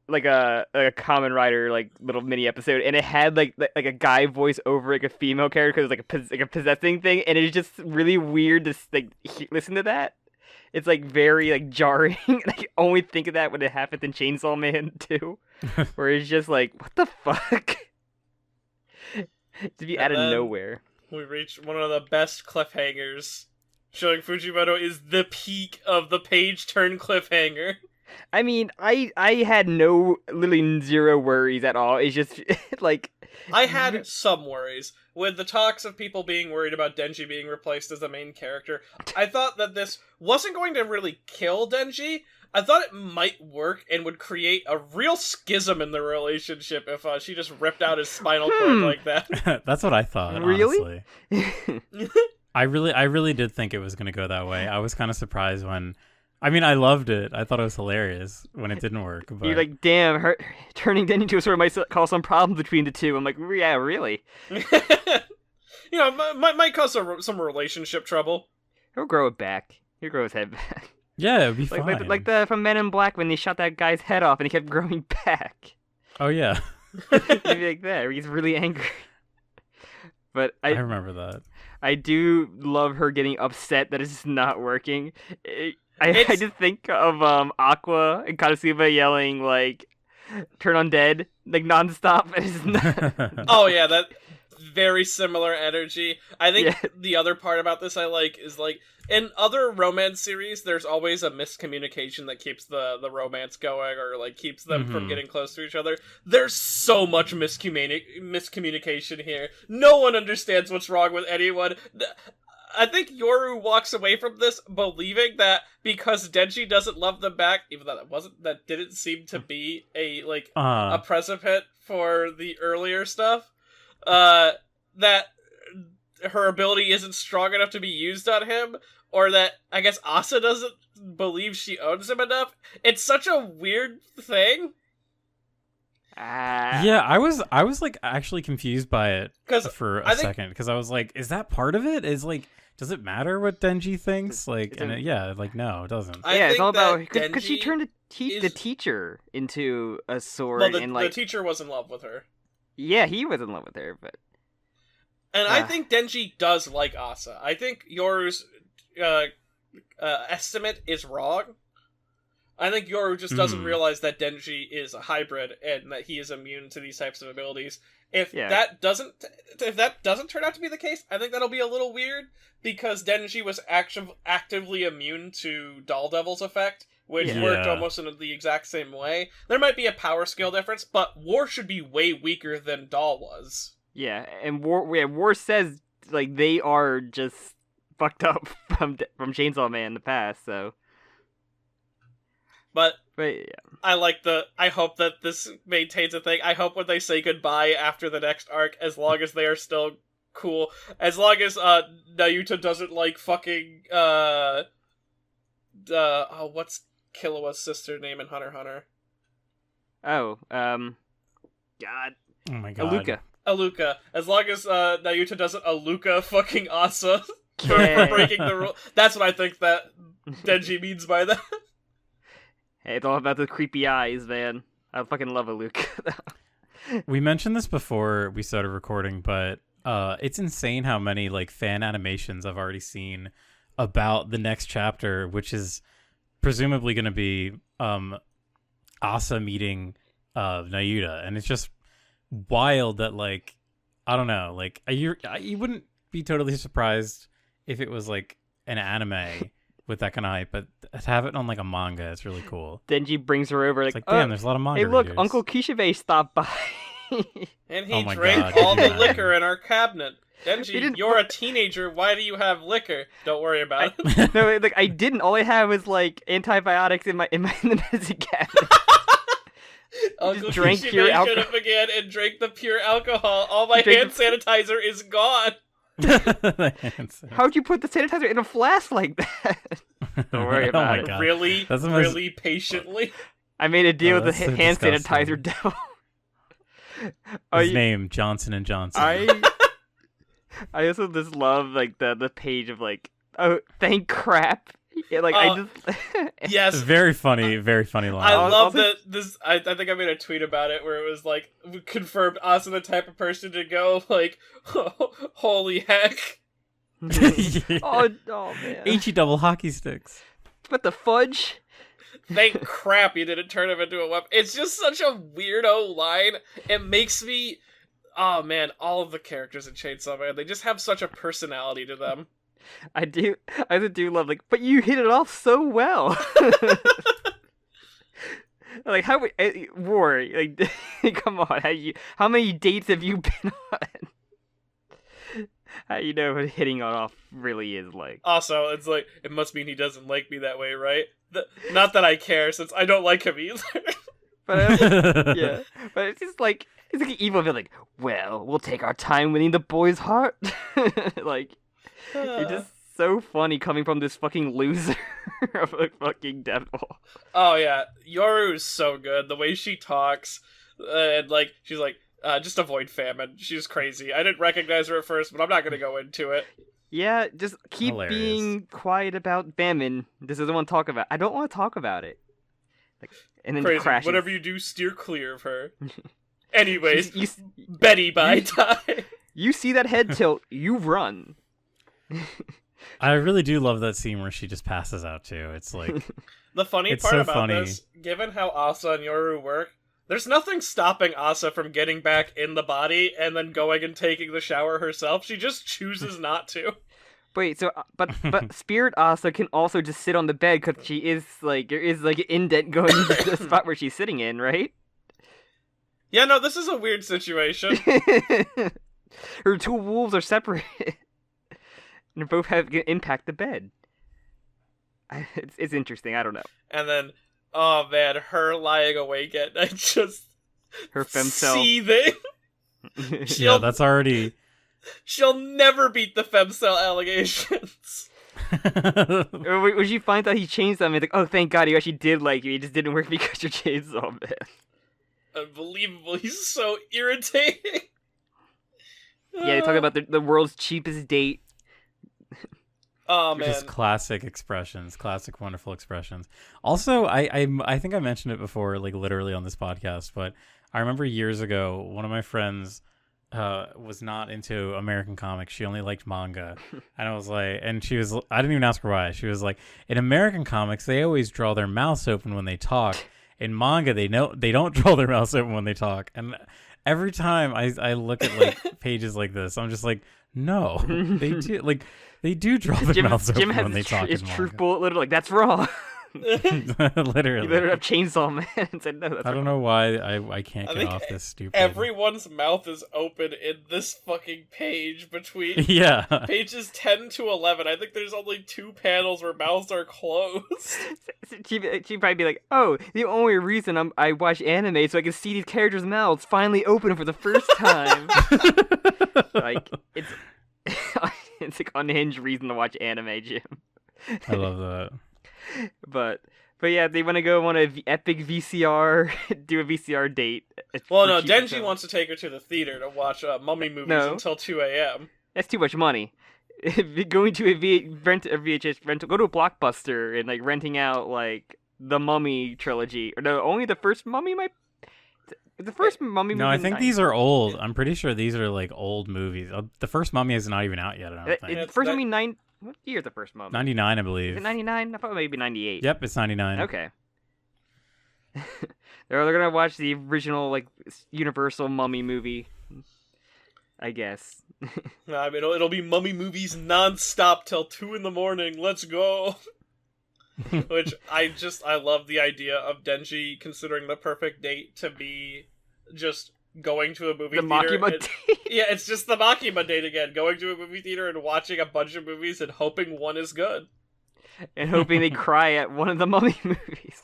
like a Kamen Rider like little mini episode, and it had like a guy voice over like a female character because it was like a possessing thing, and it's just really weird to like listen to that. It's like very like jarring, and I only think of that when it happens in Chainsaw Man too, where it's just like, what the fuck? To be out of nowhere. We reach one of the best cliffhangers, showing Fujimoto is the peak of the page turn cliffhanger. I mean, I had literally zero worries at all. It's just like I had some worries with the talks of people being worried about Denji being replaced as the main character. I thought that this wasn't going to really kill Denji. I thought it might work and would create a real schism in the relationship if she just ripped out his spinal cord like that. That's what I thought. Really? Honestly. I really did think it was going to go that way. I was kind of surprised when. I mean, I loved it. I thought it was hilarious when it didn't work. But... You're like, damn, turning Denji into a sword might cause some problems between the two. I'm like, yeah, really? Might cause some relationship trouble. He'll grow it back. He'll grow his head back. Yeah, it'd be fine. Like the from Men in Black when they shot that guy's head off and he kept growing back. Oh, yeah. Maybe like that, where he's really angry. But I remember that. I do love her getting upset that it's just not working. I just think of Aqua and Konosuba yelling like "Turn on dead" like nonstop. Oh yeah, that very similar energy. I think the other part about this I like is like in other romance series, there's always a miscommunication that keeps the romance going or like keeps them from getting close to each other. There's so much miscommunication here. No one understands what's wrong with anyone. I think Yoru walks away from this believing that because Denji doesn't love them back, even though that didn't seem to be a precedent for the earlier stuff, that her ability isn't strong enough to be used on him, or that I guess Asa doesn't believe she owns him enough. It's such a weird thing. Yeah, I was like actually confused by it for a second because I was like, is that part of it? Is like, does it matter what Denji thinks? Like, no, it doesn't. It's all about because she turned the teacher into a sword, and like the teacher was in love with her. Yeah, he was in love with her, but I think Denji does like Asa. I think Yoru's estimate is wrong. I think Yoru just doesn't realize that Denji is a hybrid and that he is immune to these types of abilities. If that doesn't turn out to be the case, I think that'll be a little weird because Denji was actively immune to Doll Devil's effect, which worked almost in the exact same way. There might be a power scale difference, but War should be way weaker than Doll was. Yeah, and War says like they are just fucked up from Chainsaw Man in the past, so. But yeah. I hope that this maintains a thing. I hope when they say goodbye after the next arc, as long as they are still cool, as long as Nayuta doesn't like fucking what's Killua's sister name in Hunter x Hunter? God. Oh my god. Aluka. As long as Nayuta doesn't Aluka fucking Asa for breaking the rule. That's what I think that Denji means by that. Hey, it's all about the creepy eyes, man. I fucking love Aluka. We mentioned this before we started recording, but it's insane how many like fan animations I've already seen about the next chapter, which is presumably going to be Asa meeting Nayuta, and it's just wild that like I don't know, like you wouldn't be totally surprised if it was like an anime with that kind of hype, but to have it on like a manga, it's really cool. Denji brings her over, like damn, there's a lot of manga. Hey, look, readers. Uncle Kishibe stopped by. And he Oh my drank God, all the yeah. liquor in our cabinet. Denji, didn't- you're a teenager. Why do you have liquor? Don't worry about it. No, like I didn't. All I had was like antibiotics in the medicine cabinet. Uncle drank Kishime pure showed alcohol. up again and drank the pure alcohol. All my Drank hand sanitizer is gone. How'd you put the sanitizer in a flask like that? Don't worry about Oh my it. God. Really, That's the most- really patiently. I made a deal Oh, with the that's so hand disgusting. sanitizer devil. His name, Johnson and Johnson. I also just love like the page of like, oh, thank crap. Yeah, like I just Yes, Very funny line. I love also- that this. I think I made a tweet about it where it was like confirmed Asa the type of person to go like, holy heck. oh man. H-E double hockey sticks. But the fudge. Thank crap you didn't turn him into a weapon. It's just such a weirdo line. It makes me. Oh man, all of the characters in Chainsaw Man, they just have such a personality to them. I do love like, but you hit it off so well. Like how Rory, like come on, how many dates have you been on? How you know what hitting it off really is like? Also, it's like, it must mean he doesn't like me that way, right? Not that I care, since I don't like him either. But yeah, but it's just like it's like an evil villain. Like, well, we'll take our time winning the boy's heart. Like, it's just so funny coming from this fucking loser of a fucking devil. Oh yeah, Yoru's so good. The way she talks, and like she's like, just avoid famine. She's crazy. I didn't recognize her at first, but I'm not gonna go into it. Yeah, just keep Hilarious. being quiet about famine. This doesn't want to talk about. I don't want to talk about it. Like, and then Crazy. crashes. Whatever you do, steer clear of her. Anyways, You, Betty by time. you see that head tilt, you run. I really do love that scene where she just passes out too. It's like The funny It's part so about funny. this, given how Asa and Yoru work, there's nothing stopping Asa from getting back in the body and then going and taking the shower herself. She just chooses not to. Wait, so but Spirit Asa can also just sit on the bed because she is like there is like an indent going into the spot where she's sitting in, right? Yeah, no, this is a weird situation. Her two wolves are separated, and they both have impact the bed. It's interesting. I don't know. And then, oh man, her lying awake at night just Her femcel. seething. yeah, that's already. She'll never beat the femcel allegations. When she finds out he changed something, it's like, oh, thank God, he actually did like you. He just didn't work because your chainsaw man. Unbelievable. He's so irritating. Yeah, they talk about the world's cheapest date. Oh man. Just classic expressions, classic wonderful expressions. Also, I think I mentioned it before, like literally on this podcast, but I remember years ago, one of my friends was not into American comics. She only liked manga. And I was like, and she was, I didn't even ask her why. She was like, in American comics, they always draw their mouths open when they talk. In manga, they don't draw their mouths open when they talk. And every time I look at like pages like this, I'm just like, no, they do. Like, they do draw their mouths open when they talk his in truth manga. bullet, literally like, that's wrong. Literally. He literally have chainsaw man and said, no, that's I don't know why I can't I get think off this stupid. Everyone's mouth is open in this fucking page between Yeah. pages 10 to 11. I think there's only 2 panels where mouths are closed. She'd probably be like, oh, the only reason I watch anime so I can see these characters' mouths finally open for the first time. Like, it's it's like unhinged reason to watch anime, Jim. I love that. But yeah, they want to go on a epic VCR, do a VCR date. Well, for no, cheap Denji as hell. wants to take her to the theater to watch mummy movies No. until 2 a.m. That's too much money. Going to rent a VHS rental, go to a Blockbuster and like renting out like the Mummy trilogy, or no, only the first Mummy might. The first Mummy movie. No, I think these are old. I'm pretty sure these are like old movies. The first Mummy is not even out yet, I don't think. It's First that- Mummy 9. What year is the first Mummy? 99, I Is believe. it 99? I thought maybe 98. Yep, it's 99. Okay. they're gonna watch the original like Universal Mummy movie, I guess. No, I mean, it'll be mummy movies non-stop till 2 in the morning. Let's go. Which I love the idea of Denji considering the perfect date to be just going to a movie The theater. Makima date. Yeah, it's just the Makima date again. Going to a movie theater and watching a bunch of movies and hoping one is good. And hoping they cry at one of the Mummy movies.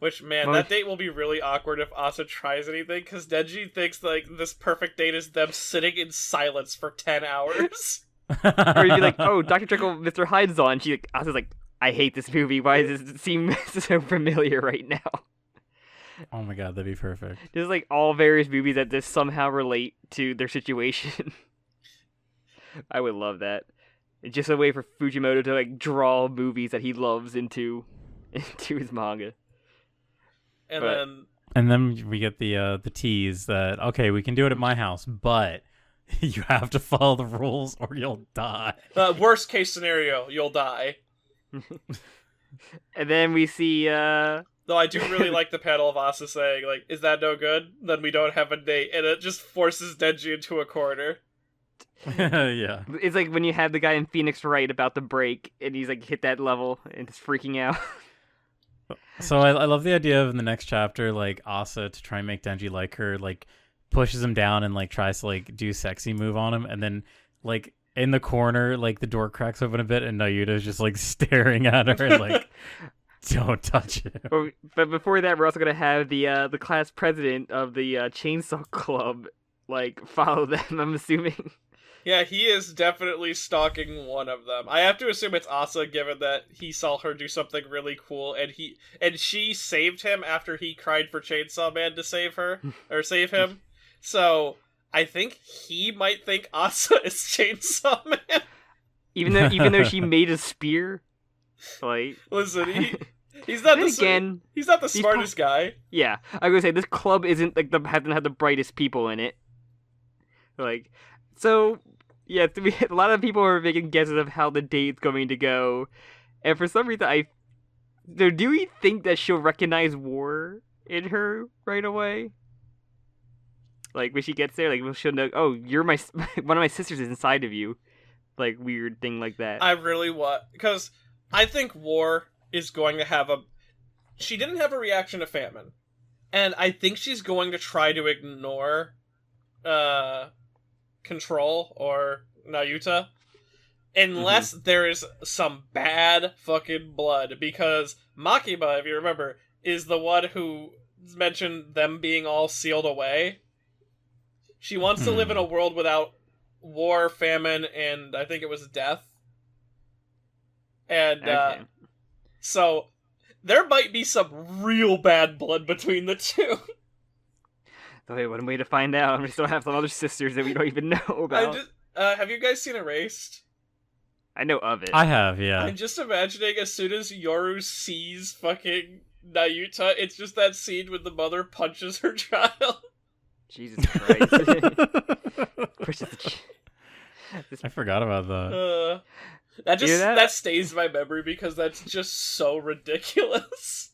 Which, man, that date will be really awkward if Asa tries anything, because Denji thinks, like, this perfect date is them sitting in silence for 10 hours. Or you'd be like, oh, Dr. Jekyll, Mr. Hyde's on. Asa's like, I hate this movie. Why does it seem so familiar right now? Oh my god, that'd be perfect. There's like all various movies that just somehow relate to their situation. I would love that. It's just a way for Fujimoto to like draw movies that he loves into his manga. And then we get the tease that, okay, we can do it at my house, but you have to follow the rules or you'll die. Worst case scenario, you'll die. And then we see Though I do really like the panel of Asa saying, like, is that no good? Then we don't have a date. And it just forces Denji into a corner. Yeah. It's like when you have the guy in Phoenix Wright about the break, and he's like hit that level and just freaking out. So I love the idea of in the next chapter, like, Asa, to try and make Denji like her, like, pushes him down and, like, tries to, like, do sexy move on him. And then, like, in the corner, like, the door cracks open a bit and Nayuta's just, like, staring at her and, like, don't touch it. But before that, we're also going to have the class president of the Chainsaw Club, like, follow them, I'm assuming. Yeah, he is definitely stalking one of them. I have to assume it's Asa, given that he saw her do something really cool, and she saved him after he cried for Chainsaw Man to save her, or save him. So, I think he might think Asa is Chainsaw Man. Even though she made a spear, like... Listen, he's not he's not the smartest guy. Yeah, I was gonna say, this club isn't, like, hasn't had the brightest people in it. Like, so... Yeah, a lot of people are making guesses of how the date's going to go, and for some reason, do we think that she'll recognize War in her right away? Like when she gets there, like she'll know, oh, you're one of my sisters is inside of you, like weird thing like that. I really want, because I think War is going to have she didn't have a reaction to famine, and I think she's going to try to ignore, Control or Nayuta unless there is some bad fucking blood, because Makima, if you remember, is the one who mentioned them being all sealed away. She wants to live in a world without war, famine, and I think it was death. And so there might be some real bad blood between the two. So wait, one way to find out. We still have some other sisters that we don't even know about. Have you guys seen Erased? I know of it. I have, yeah. I'm just imagining as soon as Yoru sees fucking Nayuta, it's just that scene when the mother punches her child. Jesus Christ. I forgot about that. That stays in my memory because that's just so ridiculous.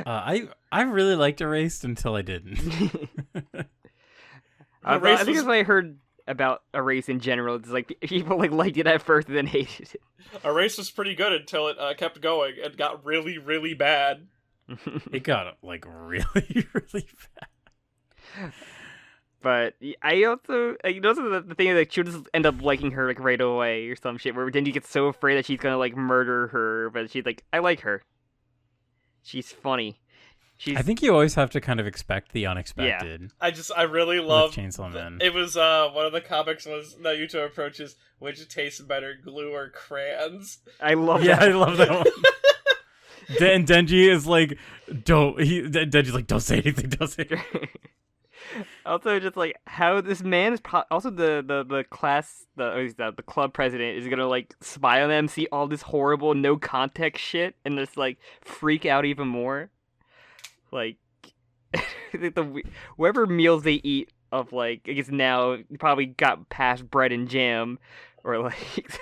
I really liked Erased until I didn't. I think that's what I heard about Erased in general. It's like people like liked it at first and then hated it. Erased was pretty good until it kept going and got really, really bad. It got like really, really bad. But I also, the thing is, like, she'll just end up liking her like right away or some shit. Where then you get so afraid that she's gonna like murder her, but she's like, I like her. She's funny. I think you always have to kind of expect the unexpected. Yeah. I really love Chainsaw Man. It was one of the comics was Nayuta approaches which tastes better, glue or crayons. I love that. Yeah, I love that one. And Denji is like, Denji's like, don't say anything, don't say anything. Also, just like how this man is also the class, the club president is gonna like spy on them, see all this horrible no context shit, and just like freak out even more. Like whatever meals they eat of like, I guess now probably got past bread and jam, or like,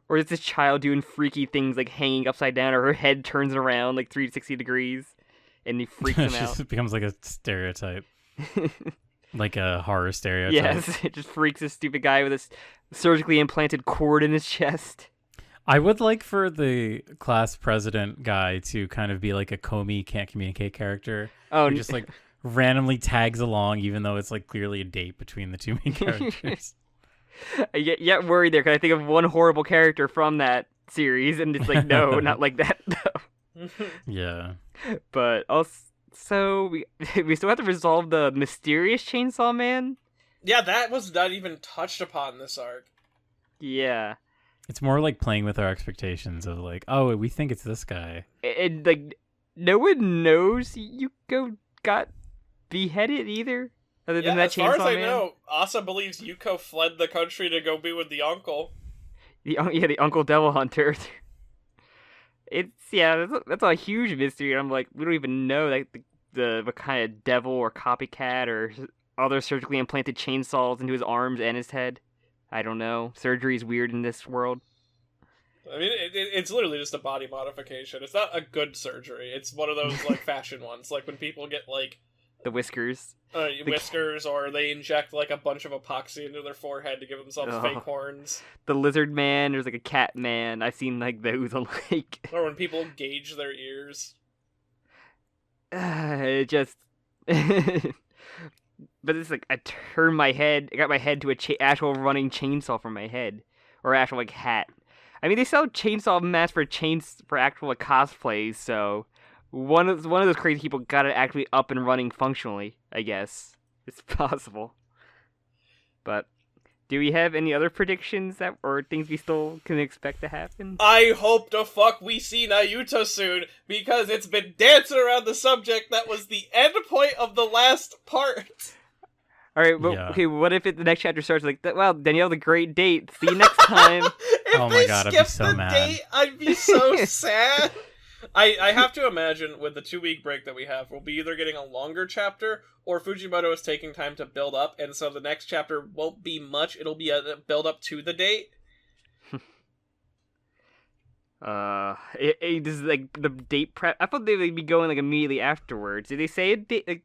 or it's this child doing freaky things like hanging upside down, or her head turns around like 360 degrees, and he freaks them out. It becomes like a stereotype. Like a horror stereotype. Yes, it just freaks this stupid guy with this surgically implanted cord in his chest. I would like for the class president guy to kind of be like a Comey can't communicate character. Oh, who just like randomly tags along, even though it's like clearly a date between the two main characters. I get worried there because I think of one horrible character from that series, and it's like, no, not like that. No. Yeah. But also, we still have to resolve the mysterious Chainsaw Man. Yeah, that was not even touched upon this arc. Yeah. It's more like playing with our expectations of like, oh, we think it's this guy. And like, no one knows Yuko got beheaded either, other than that Chainsaw Man. As far as I know, Asa believes Yuko fled the country to go be with the uncle. The Uncle Devil Hunter. That's a huge mystery. I'm like, we don't even know like the what kind of devil or copycat or other surgically implanted chainsaws into his arms and his head. I don't know. Surgery is weird in this world. I mean, it's literally just a body modification. It's not a good surgery. It's one of those like fashion ones, like when people get like the whiskers, or they inject like a bunch of epoxy into their forehead to give themselves fake horns. The lizard man. There's like a cat man. I've seen like those on like. Or when people gauge their ears. It just. But it's like I turned my head. I got my head to a actual running chainsaw from my head, or actual like hat. I mean, they sell chainsaw masks for actual like, cosplays. So one of those crazy people got it actually up and running functionally. I guess it's possible. But do we have any other predictions or things we still can expect to happen? I hope the fuck we see Nayuta soon, because it's been dancing around the subject that was the end point of the last part. All right, okay. What if the next chapter starts like, "Well, Danielle, the great date. See you next time." Oh my god, I'd be so mad. Date, I'd be so sad. I have to imagine with the 2-week break that we have, we'll be either getting a longer chapter or Fujimoto is taking time to build up, and so the next chapter won't be much. It'll be a build up to the date. This is like the date prep. I thought they would be going like immediately afterwards. Did they say a date? Like,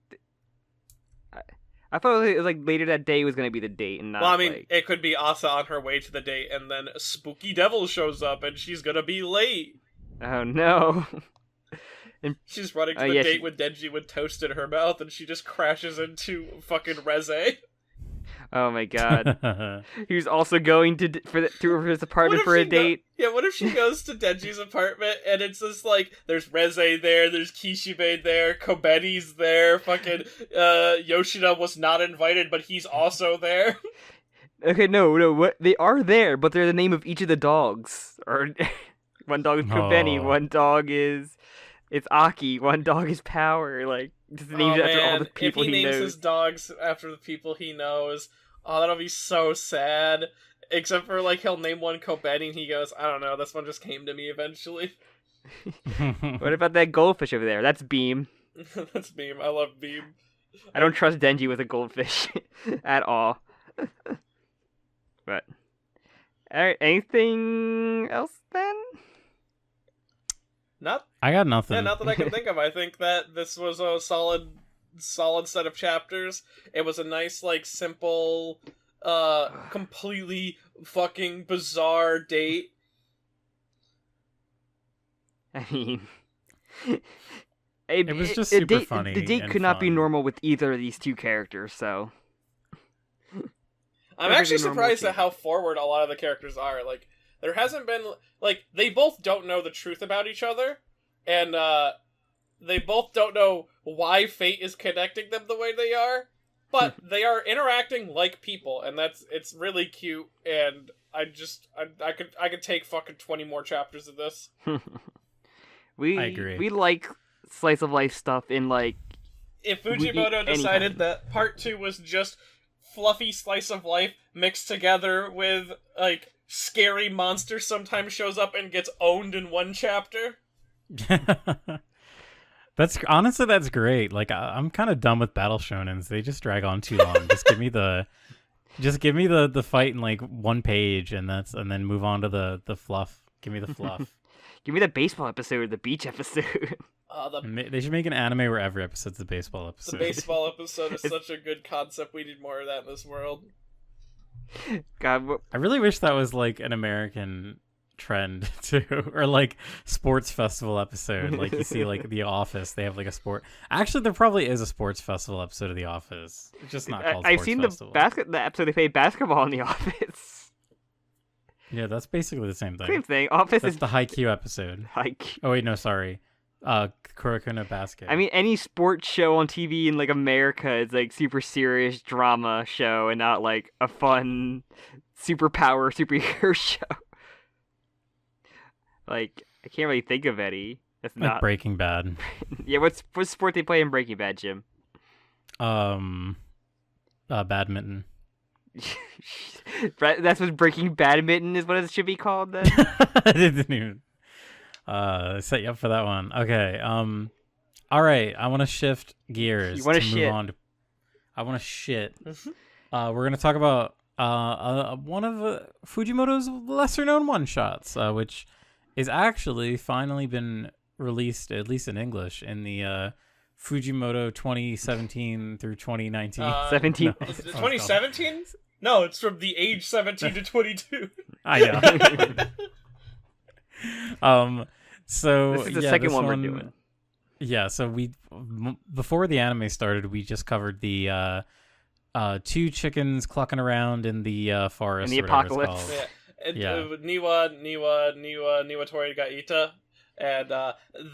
I thought it was like later that day was gonna be the date, and not. Well, I mean, like... it could be Asa on her way to the date, and then a spooky devil shows up, and she's gonna be late. Oh no! And she's running to the date with Denji with toast in her mouth, and she just crashes into fucking Reze. Oh my god! He was also going to his apartment for a date. What if she goes to Denji's apartment and it's just like there's Reze there, there's Kishibe there, Kobeni's there, fucking Yoshida was not invited, but he's also there. Okay, no, what they are there, but they're the name of each of the dogs. Or one dog is Kobeni, one dog is Aki, one dog is Power. Like just named after all the people he knows. If he names his dogs after the people he knows, oh, that'll be so sad. Except for, like, he'll name one Kobeni and he goes, I don't know, this one just came to me eventually. What about that goldfish over there? That's Beam. That's Beam. I love Beam. I don't trust Denji with a goldfish at all. But, alright, anything else then? I got nothing. Yeah, not that I can think of. I think that this was a solid set of chapters. It was a nice, like, simple, completely fucking bizarre date. I mean, it was just super funny. The date could not be normal with either of these two characters, so. I'm actually surprised at how forward a lot of the characters are. Like, there hasn't been, like, they both don't know the truth about each other, and, they both don't know why fate is connecting them the way they are, but they are interacting like people, and it's really cute, and I could take fucking 20 more chapters of this. I agree. We like slice of life stuff in, like... If Fujimoto decided that part 2 was just fluffy slice of life mixed together with, like, scary monster sometimes shows up and gets owned in one chapter... That's great. Like I'm kind of done with battle shonens. They just drag on too long. Just give me the fight in like one page and then move on to the fluff. Give me the fluff. Give me the baseball episode, the beach episode. They should make an anime where every episode's the baseball episode. The baseball episode is such a good concept. We need more of that in this world. God, I really wish that was like an American trend too, or like sports festival episode. Like you see, like The Office, they have like a sport. Actually, there probably is a sports festival episode of The Office. It's just not called. I've Sports seen Festival. the episode they play basketball in The Office. Yeah, that's basically the same thing. Same thing. Office That's is the Haikyuu episode. like. Oh wait, no, sorry. Kuroko no Basket. I mean, any sports show on TV in like America is like super serious drama show and not like a fun superhero show. Like, I can't really think of any. That's like not Breaking Bad. Yeah, what sport they play in Breaking Bad, Jim? Badminton. That's what Breaking Badminton is. What it should be called then. I didn't even set you up for that one. Okay. All right. I want to shift gears. You want to to move shit? on to. I want to shit. We're gonna talk about one of Fujimoto's lesser known one shots, which is actually finally been released, at least in English, in the Fujimoto 2017 through 2019. 17. No. Is it 2017? No, it's from the age 17 to 22. I know. So This is the yeah, second this one we're doing. Yeah, so before the anime started, we just covered the two chickens clucking around in the forest. In the or whatever it's apocalypse. called. Yeah. Yeah. Niwa Tori ga Ita. And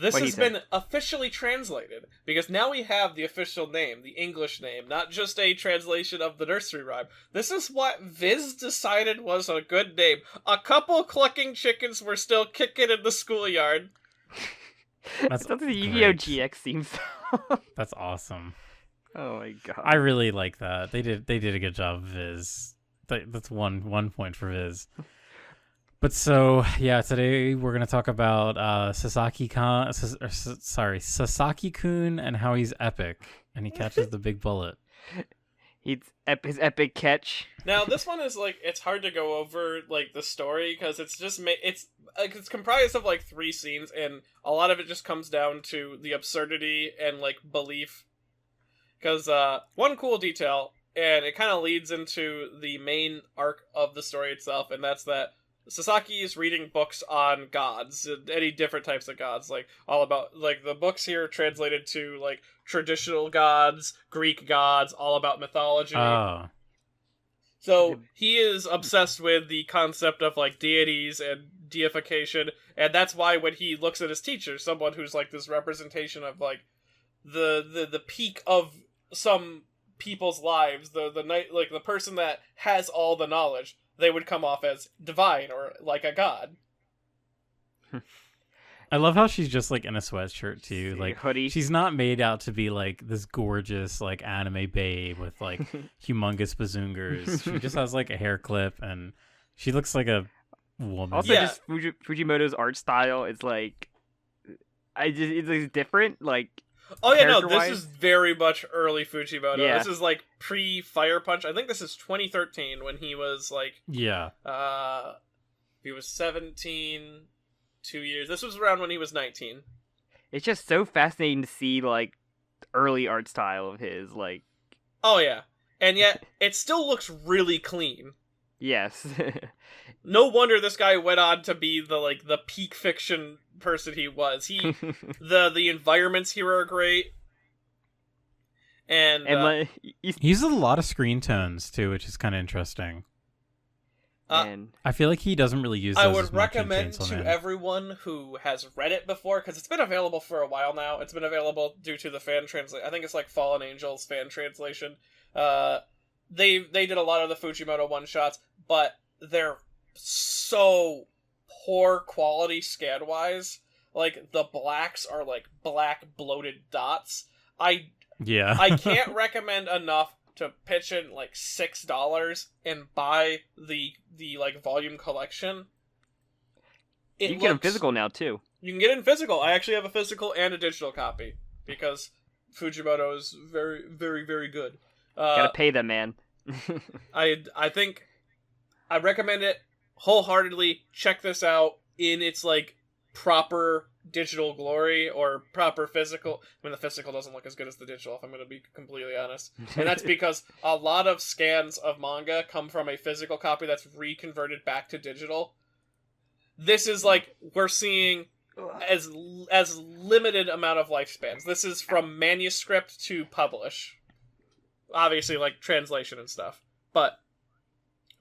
this has Wahita. been officially translated, because now we have the official name, the English name, not just a translation of the nursery rhyme. This is what Viz decided was a good name. A couple clucking chickens were still kicking in the schoolyard. That's That's the Yu-Gi-Oh! great. GX theme song. That's awesome. Oh my god. I really like that. They did a good job, Viz. That's one point for Viz. But so yeah, today we're gonna talk about Sasaki-kun and how he's epic and he catches the big bullet. His epic catch. Now, this one is, like, it's hard to go over, like, the story, because it's just, it's comprised of, like, 3 scenes, and a lot of it just comes down to the absurdity and, like, belief. Because, one cool detail, and it kind of leads into the main arc of the story itself, and that's that Sasaki is reading books on gods, any different types of gods, like, all about, like, the books here translated to, like, traditional gods, Greek gods, all about mythology. Oh. So he is obsessed with the concept of, like, deities and deification, and that's why when he looks at his teacher, someone who's, like, this representation of, like, the peak of some people's lives, the person that has all the knowledge, they would come off as divine or like a god. I love how she's just like in a sweatshirt too. Like hoodie. She's not made out to be like this gorgeous like anime babe with like humongous bazoongers. She just has like a hair clip and she looks like a woman. Also, just Fujimoto's art style is like, it's different. Like, oh yeah, no, this character-wise. is very much early Fujimoto. Yeah. This is like pre-Fire Punch. I think this is 2013 when he was like, Yeah. he was 17, 2 years. This was around when he was 19. It's just so fascinating to see like early art style of his. Like, Oh yeah, and yet it still looks really clean. yes. No wonder this guy went on to be the peak fiction person he was. The environments here are great, and like, He uses a lot of screen tones too, which is kind of interesting. and I feel like he doesn't really use those I as would much in recommend Chainsaw to Man. everyone who has read it before, because it's been available for a while now. It's been available due to the fan translation. I think it's like Fallen Angels fan translation. They did a lot of the Fujimoto one shots, but they're so poor quality scan wise. Like the blacks are like black bloated dots. I can't recommend enough to pitch in like $6 and buy the like volume collection. you can get them physical now too. You can get it in physical. I actually have a physical and a digital copy because Fujimoto is very, very, very good. Gotta pay them, man. I think I recommend it wholeheartedly. Check this out in its like proper digital glory or proper physical. I mean, the physical doesn't look as good as the digital, if I'm going to be completely honest. And that's because a lot of scans of manga come from a physical copy that's reconverted back to digital. this is like we're seeing as limited amount of lifespans. This is from manuscript to publish. Obviously, like translation and stuff, but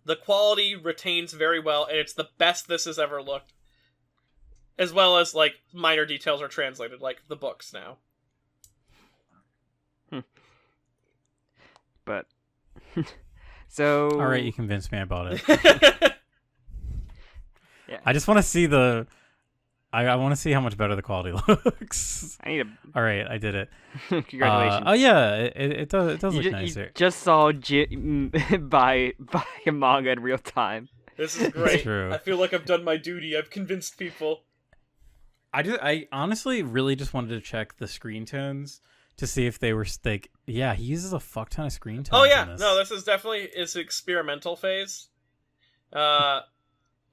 the quality retains very well, and it's the best this has ever looked. As well as like minor details are translated, like the books now. But so all right, you convinced me. I bought it. Yeah. I just want to see the. I want to see how much better the quality looks. I need All right, I did it. Congratulations. Oh yeah, it does. It does look nicer. You just saw buy a manga in real time. This is great. True. I feel like I've done my duty. I've convinced people. I honestly really just wanted to check the screen tones to see if they were like. Yeah, he uses a fuck ton of screen tones. Oh yeah, in this. no, this is definitely its experimental phase.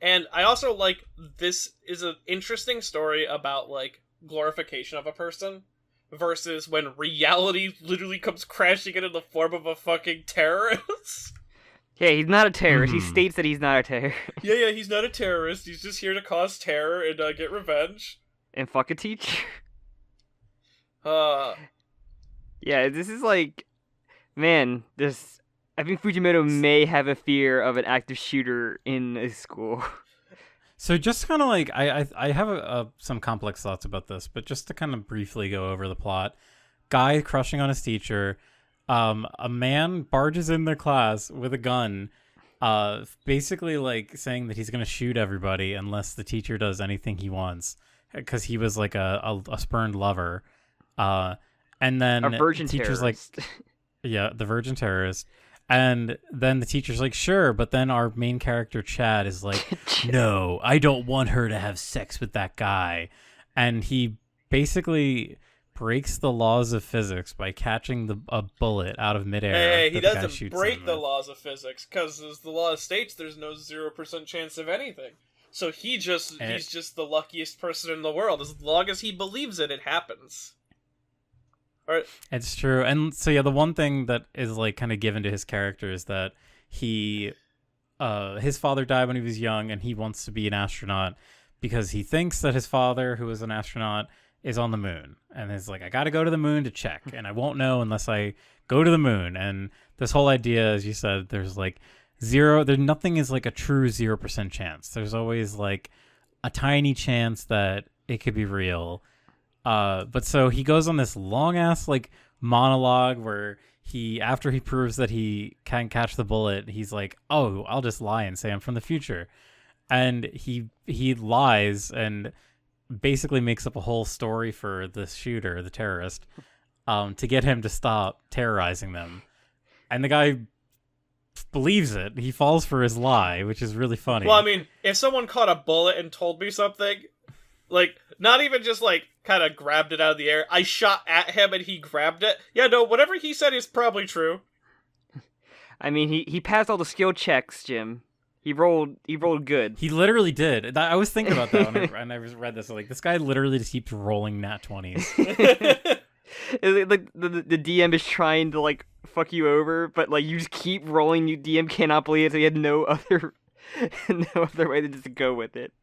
And I also like this is an interesting story about like glorification of a person versus when reality literally comes crashing in the form of a fucking terrorist. Yeah, he's not a terrorist. He states that he's not a terrorist. Yeah, he's not a terrorist. He's just here to cause terror and get revenge. And fuck a teacher. Yeah, this is like, man, this. I think Fujimoto may have a fear of an active shooter in a school. So just kind of like I have some complex thoughts about this, but just to kind of briefly go over the plot: guy crushing on his teacher, a man barges in their class with a gun, basically like saying that he's gonna shoot everybody unless the teacher does anything he wants, because he was like a spurned lover, and then A virgin teacher's terrorist. like, yeah, the virgin terrorist. And then the teacher's like, sure, but then our main character, Chad, is like, no, I don't want her to have sex with that guy. And he basically breaks the laws of physics by catching a bullet out of midair. Hey, he that the guy doesn't shoots break him the with. laws of physics, because as the law states, there's no 0% chance of anything. So he's just the luckiest person in the world. As long as he believes it, it happens. Right. It's true. And so, yeah, the one thing that is like kind of given to his character is that his father died when he was young, and he wants to be an astronaut because he thinks that his father, who was an astronaut, is on the moon. And he's like, I got to go to the moon to check, and I won't know unless I go to the moon. And this whole idea, as you said, there's like nothing is like a true 0% chance. There's always like a tiny chance that it could be real. But so he goes on this long ass like monologue where after he proves that he can catch the bullet, he's like, oh, I'll just lie and say I'm from the future. And he lies and basically makes up a whole story for the shooter, the terrorist, to get him to stop terrorizing them. And the guy believes it. He falls for his lie, which is really funny. Well, I mean, if someone caught a bullet and told me something, like, not even just, like, kind of grabbed it out of the air. I shot at him and he grabbed it. Yeah, no, whatever he said is probably true. I mean, he passed all the skill checks, Jim. He rolled good. He literally did. I was thinking about that when I read this. Like, this guy literally just keeps rolling nat 20s. Like the DM is trying to like fuck you over, but like you just keep rolling. You DM cannot believe it. So he had no other way to just go with it.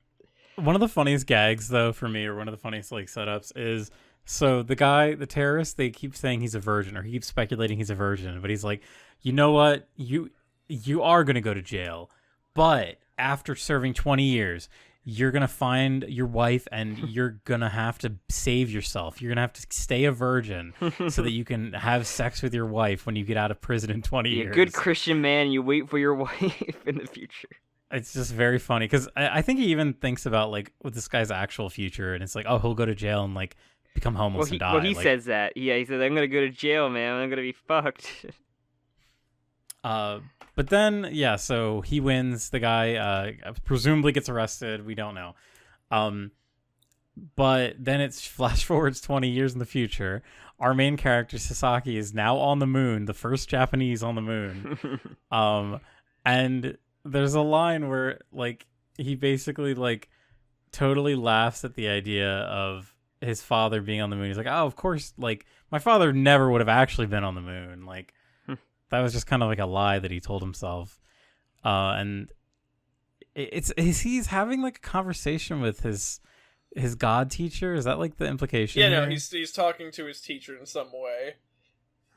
One of the funniest gags, though, for me, or one of the funniest like setups is, so the guy, the terrorist, they keep saying he's a virgin, or he keeps speculating he's a virgin, but he's like, you know what, you are gonna go to jail, but after serving 20 years, you're gonna find your wife, and you're gonna have to save yourself. You're gonna have to stay a virgin so that you can have sex with your wife when you get out of prison in 20 years. You're a good Christian man. You wait for your wife in the future. It's just very funny because I think he even thinks about like with this guy's actual future, and it's like, oh, he'll go to jail and like become homeless and die. Well, he like, says that. Yeah, he says, I'm gonna go to jail, man. I'm gonna be fucked. But then, yeah, so he wins. The guy presumably gets arrested. We don't know. But then it's flash forwards 20 years in the future. Our main character, Sasaki, is now on the moon, the first Japanese on the moon. And there's a line where, like, he basically, like, totally laughs at the idea of his father being on the moon. He's like, oh, of course, like, my father never would have actually been on the moon. Like, that was just kind of like a lie that he told himself. And he's having like a conversation with his god teacher. Is that like the implication? Yeah, here? no, he's talking to his teacher in some way.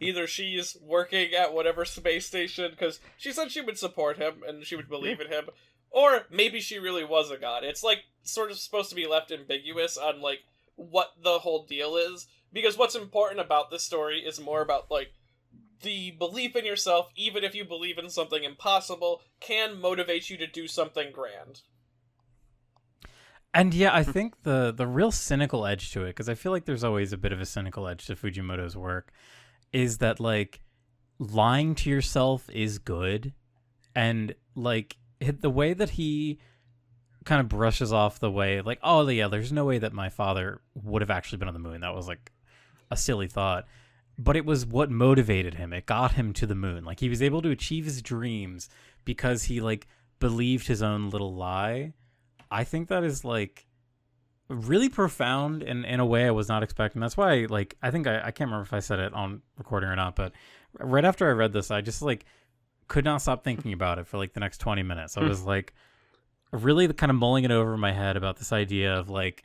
Either she's working at whatever space station, because she said she would support him and she would believe in him, or maybe she really was a god. It's like sort of supposed to be left ambiguous on like what the whole deal is, because what's important about this story is more about like the belief in yourself, even if you believe in something impossible, can motivate you to do something grand. And yeah, I think the real cynical edge to it, because I feel like there's always a bit of a cynical edge to Fujimoto's work, is that like lying to yourself is good, and like the way that he kind of brushes off the way like, oh yeah, there's no way that my father would have actually been on the moon. That was like a silly thought, but it was what motivated him. It got him to the moon. Like he was able to achieve his dreams because he like believed his own little lie. I think that is like really profound in a way I was not expecting. That's why like I think I can't remember if I said it on recording or not, but right after I read this, I just like could not stop thinking about it for like the next 20 minutes. I was like really kind of mulling it over in my head about this idea of like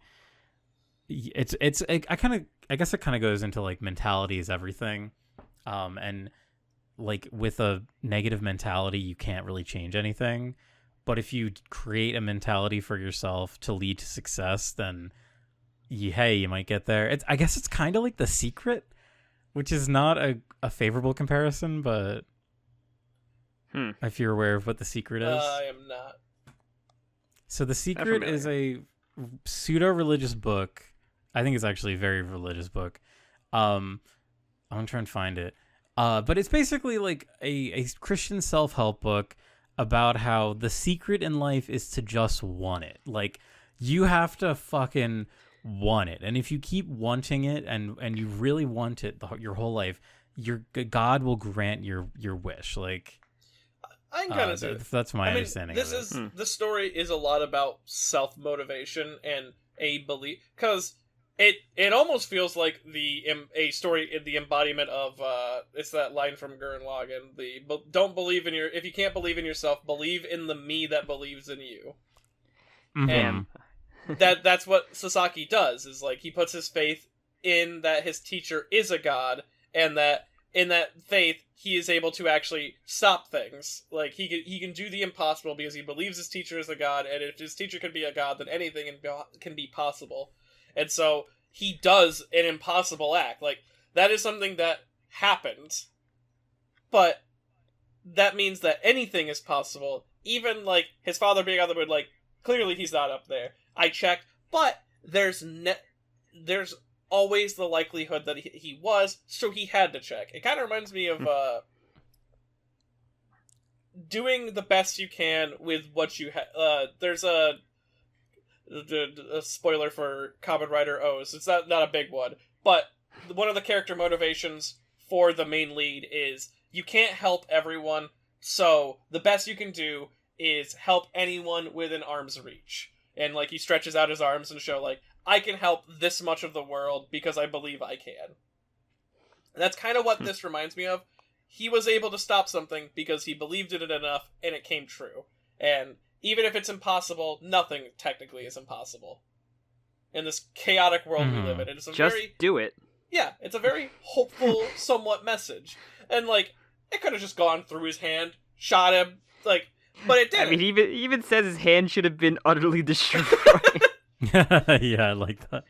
I guess it kind of goes into like mentality is everything, and like with a negative mentality you can't really change anything, but if you create a mentality for yourself to lead to success, then you might get there. I guess it's kind of like The Secret, which is not a favorable comparison, but if you're aware of what The Secret is. I am not. So The Secret is a pseudo-religious book. I think it's actually a very religious book. I'm going to try and find it. But it's basically like a Christian self-help book about how the secret in life is to just want it. Like, you have to fucking want it. And if you keep wanting it and you really want it your whole life, God will grant your wish. Like, I can kind of do that's my understanding of it. This story is a lot about self-motivation and a belief, because it almost feels like a story in the embodiment of it's that line from Gurren Lagann, don't believe in if you can't believe in yourself, believe in the me that believes in you. And that's what Sasaki does, is like he puts his faith in that his teacher is a god, and that in that faith he is able to actually stop things. Like he can do the impossible because he believes his teacher is a god, and if his teacher can be a god, then anything can be possible. And so he does an impossible act. Like, that is something that happens. But that means that anything is possible. Even, like, his father being on the moon, like, clearly he's not up there. I checked, but there's always the likelihood that he was, so he had to check. It kind of reminds me of doing the best you can with what you have. There's a spoiler for Kamen Rider O's. It's not a big one, but one of the character motivations for the main lead is you can't help everyone, so the best you can do is help anyone within arm's reach. And like he stretches out his arms and show like, I can help this much of the world because I believe I can. And that's kind of what this reminds me of. He was able to stop something because he believed in it enough and it came true. And even if it's impossible, nothing technically is impossible. In this chaotic world we live in. It's do it. Yeah, it's a very hopeful, somewhat message. And, like, it could have just gone through his hand, shot him, like, but it didn't. I mean, he even says his hand should have been utterly destroyed. Yeah, I like that.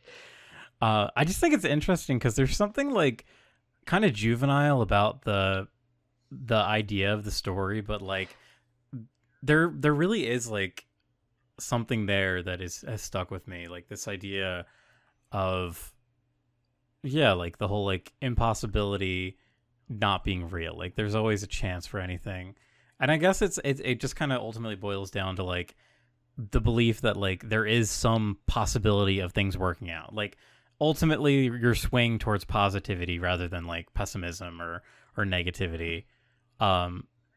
I just think it's interesting because there's something, like, kind of juvenile about the idea of the story, but, like, there really is like something there that has stuck with me, like this idea of like the whole like impossibility not being real. Like there's always a chance for anything, and I guess it just kind of ultimately boils down to like the belief that like there is some possibility of things working out. Like ultimately you're swaying towards positivity rather than like pessimism or negativity.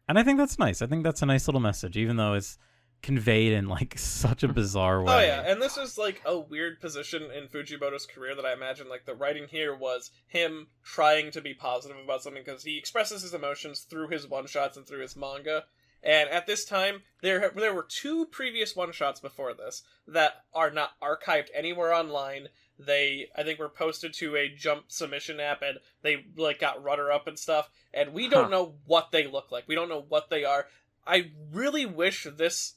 And I think that's nice. I think that's a nice little message, even though it's conveyed in like such a bizarre way. Oh yeah, and this is like a weird position in Fujimoto's career that I imagine like the writing here was him trying to be positive about something, because he expresses his emotions through his one-shots and through his manga, And at this time, there were 2 previous one-shots before this that are not archived anywhere online. They, I think, were posted to a Jump submission app, and they like got runner-up and stuff. And we don't know what they look like. We don't know what they are. I really wish this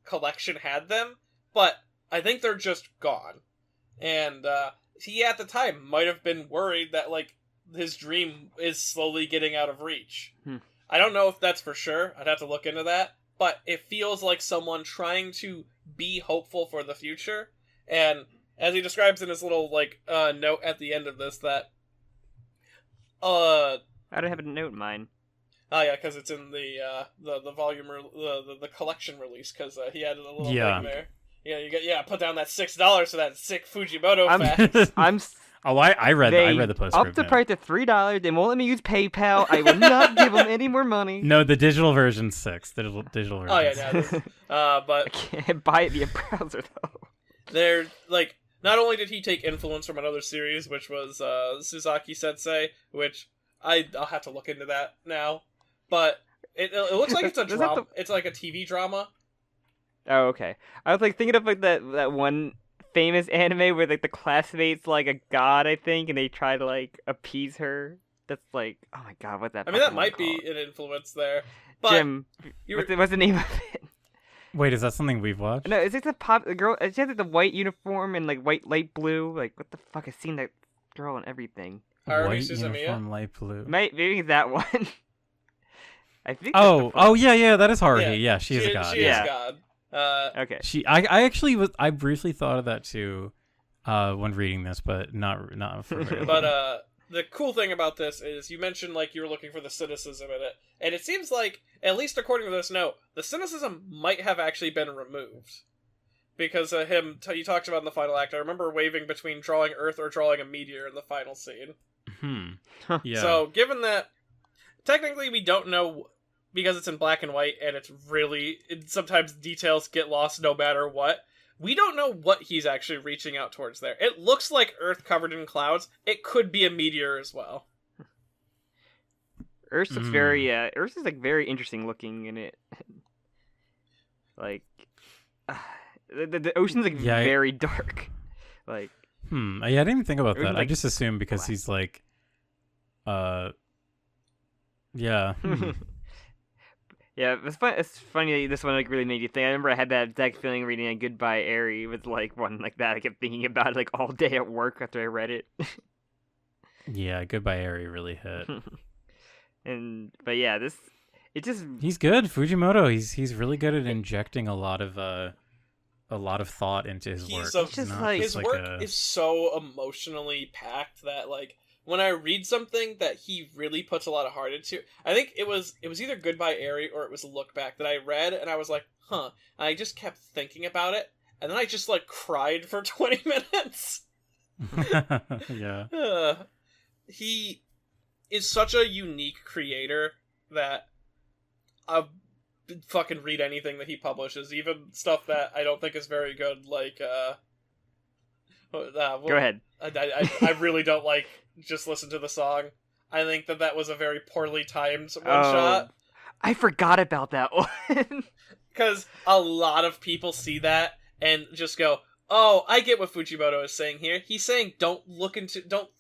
collection had them, but I think they're just gone. And he at the time might have been worried that like his dream is slowly getting out of reach. I don't know if that's for sure. I'd have to look into that. But it feels like someone trying to be hopeful for the future. And as he describes in his little like note at the end of this, that I don't have a note in mine. Oh yeah, because it's in the volume the collection release. Because he added a little thing there. Yeah, you get put down that $6 for that sick Fujimoto fact. I read the post. Up the price to $3. They won't let me use PayPal. I will not give them any more money. No, the digital version's $6. The digital version. Oh yeah, but I can't buy it via browser though. They're like, not only did he take influence from another series, which was Sasaki Sensei, which I'll have to look into that now, but it looks like it's a drama. It's like a TV drama. Oh, okay. I was like thinking of like that one famous anime where like the classmate's like a god, I think, and they try to like appease her. That's like, oh my god, what's that? I mean, that might be an influence there. But Jim, what's the name of it? Wait, is that something we've watched? No, is it the girl? She has like the white uniform and like white light blue. Like, what the fuck? I've seen that girl and everything. White uniform, light blue. Maybe it's that one. I think. Oh yeah, that is Haruhi. Yeah, she is a god. She is a god. Okay. I briefly thought of that too, when reading this, but not for very long. But the cool thing about this is you mentioned like you were looking for the cynicism in it, and it seems like, at least according to this note, the cynicism might have actually been removed because he talks about in the final act. I remember waving between drawing Earth or drawing a meteor in the final scene. Yeah. So given that, technically we don't know. Because it's in black and white, and sometimes details get lost no matter what. We don't know what he's actually reaching out towards there. It looks like Earth covered in clouds. It could be a meteor as well. Earth looks very, Earth is like very interesting looking in it. Like, the ocean's like very dark. Like, yeah, I didn't even think about that. Like, I just assumed because he's like, yeah. Yeah, it's funny this one like really made you think. I remember I had that exact feeling reading a Goodbye Eri with like one like that. I kept thinking about it like all day at work after I read it. Yeah, Goodbye Eri really hit. But yeah, he's good. Fujimoto, he's really good at injecting a lot of thought into his work. His work is so emotionally packed that like, when I read something that he really puts a lot of heart into, I think it was either Goodbye Eri or it was Look Back that I read, and I was like, huh. And I just kept thinking about it, and then I just like cried for 20 minutes. Yeah. He is such a unique creator that I'll fucking read anything that he publishes, even stuff that I don't think is very good, like, go ahead. I really don't like Just Listen to the Song. I think that was a very poorly timed one-shot. I forgot about that one. Because a lot of people see that and just go, oh, I get what Fujimoto is saying here. He's saying don't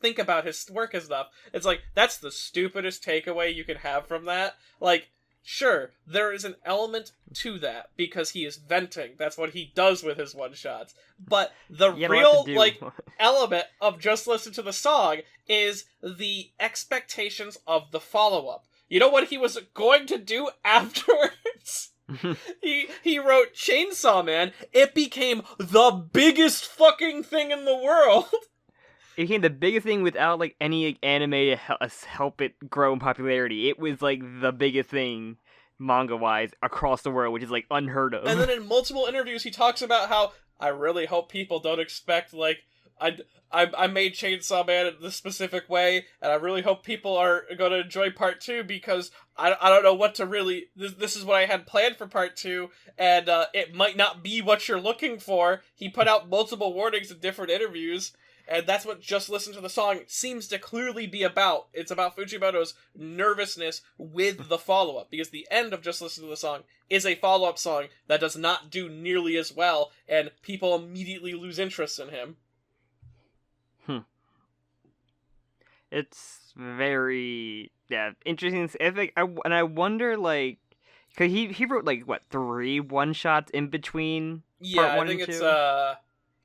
think about his work as enough. It's like, that's the stupidest takeaway you can have from that. Like, sure, there is an element to that because he is venting. That's what he does with his one-shots. But the real, like, element of Just Listen to the Song is the expectations of the follow-up. You know what he was going to do afterwards? He wrote Chainsaw Man. It became the biggest fucking thing in the world. It became the biggest thing without like any anime to help it grow in popularity. It was like the biggest thing manga-wise across the world, which is like unheard of. And then in multiple interviews, he talks about how I really hope people don't expect like I made Chainsaw Man in this specific way, and I really hope people are going to enjoy part 2 because I don't know what to really... This is what I had planned for part 2, and it might not be what you're looking for. He put out multiple warnings in different interviews, And that's what Just Listen to the Song seems to clearly be about. It's about Fujimoto's nervousness with the follow-up, because the end of Just Listen to the Song is a follow-up song that does not do nearly as well, and people immediately lose interest in him. It's very interesting. And I wonder, like, cause he wrote like what 3 one-shots in between. Yeah, part 1 I think and 2? it's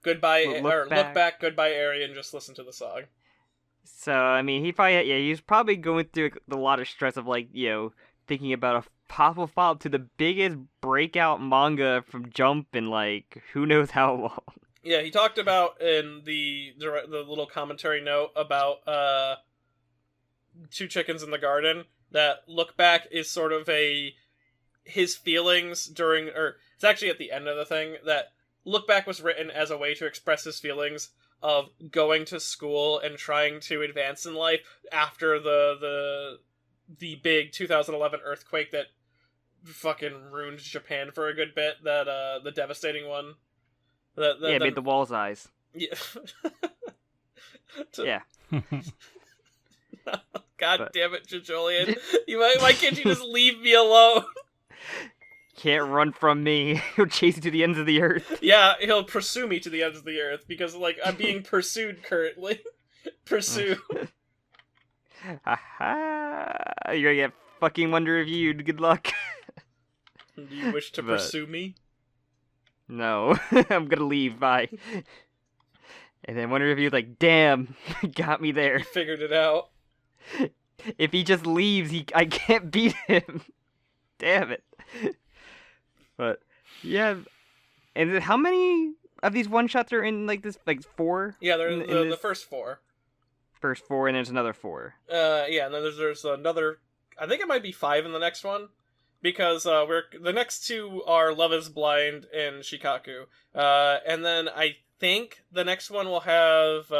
Goodbye Look Look Back, Goodbye Area, and Just Listen to the Song. So I mean, he's probably going through a lot of stress of like thinking about a possible follow-up to the biggest breakout manga from Jump in like who knows how long. Yeah, he talked about in the little commentary note about Two Chickens in the Garden that Look Back is sort of his feelings during, or it's actually at the end of the thing, that Look Back was written as a way to express his feelings of going to school and trying to advance in life after the big 2011 earthquake that fucking ruined Japan for a good bit, that the devastating one. It made the wall's eyes. Yeah. Yeah. God damn it, Julian. Why can't you just leave me alone? Can't run from me. He'll chase you to the ends of the earth. Yeah, he'll pursue me to the ends of the earth, because, like, I'm being pursued currently. Pursue. Haha. You're gonna get fucking wonder-reviewed. Good luck. Do you wish to pursue me? No. I'm gonna leave. Bye. And then wonder-reviewed like, damn, got me there. Figured it out. If he just leaves, I can't beat him. Damn it. But yeah, and how many of these one shots are in like this? Like 4? Yeah, they're the first 4. First 4, and there's another 4. Yeah, and then there's another. I think it might be 5 in the next one, because the next 2 are Love Is Blind and Shikaku, and then I think the next one will have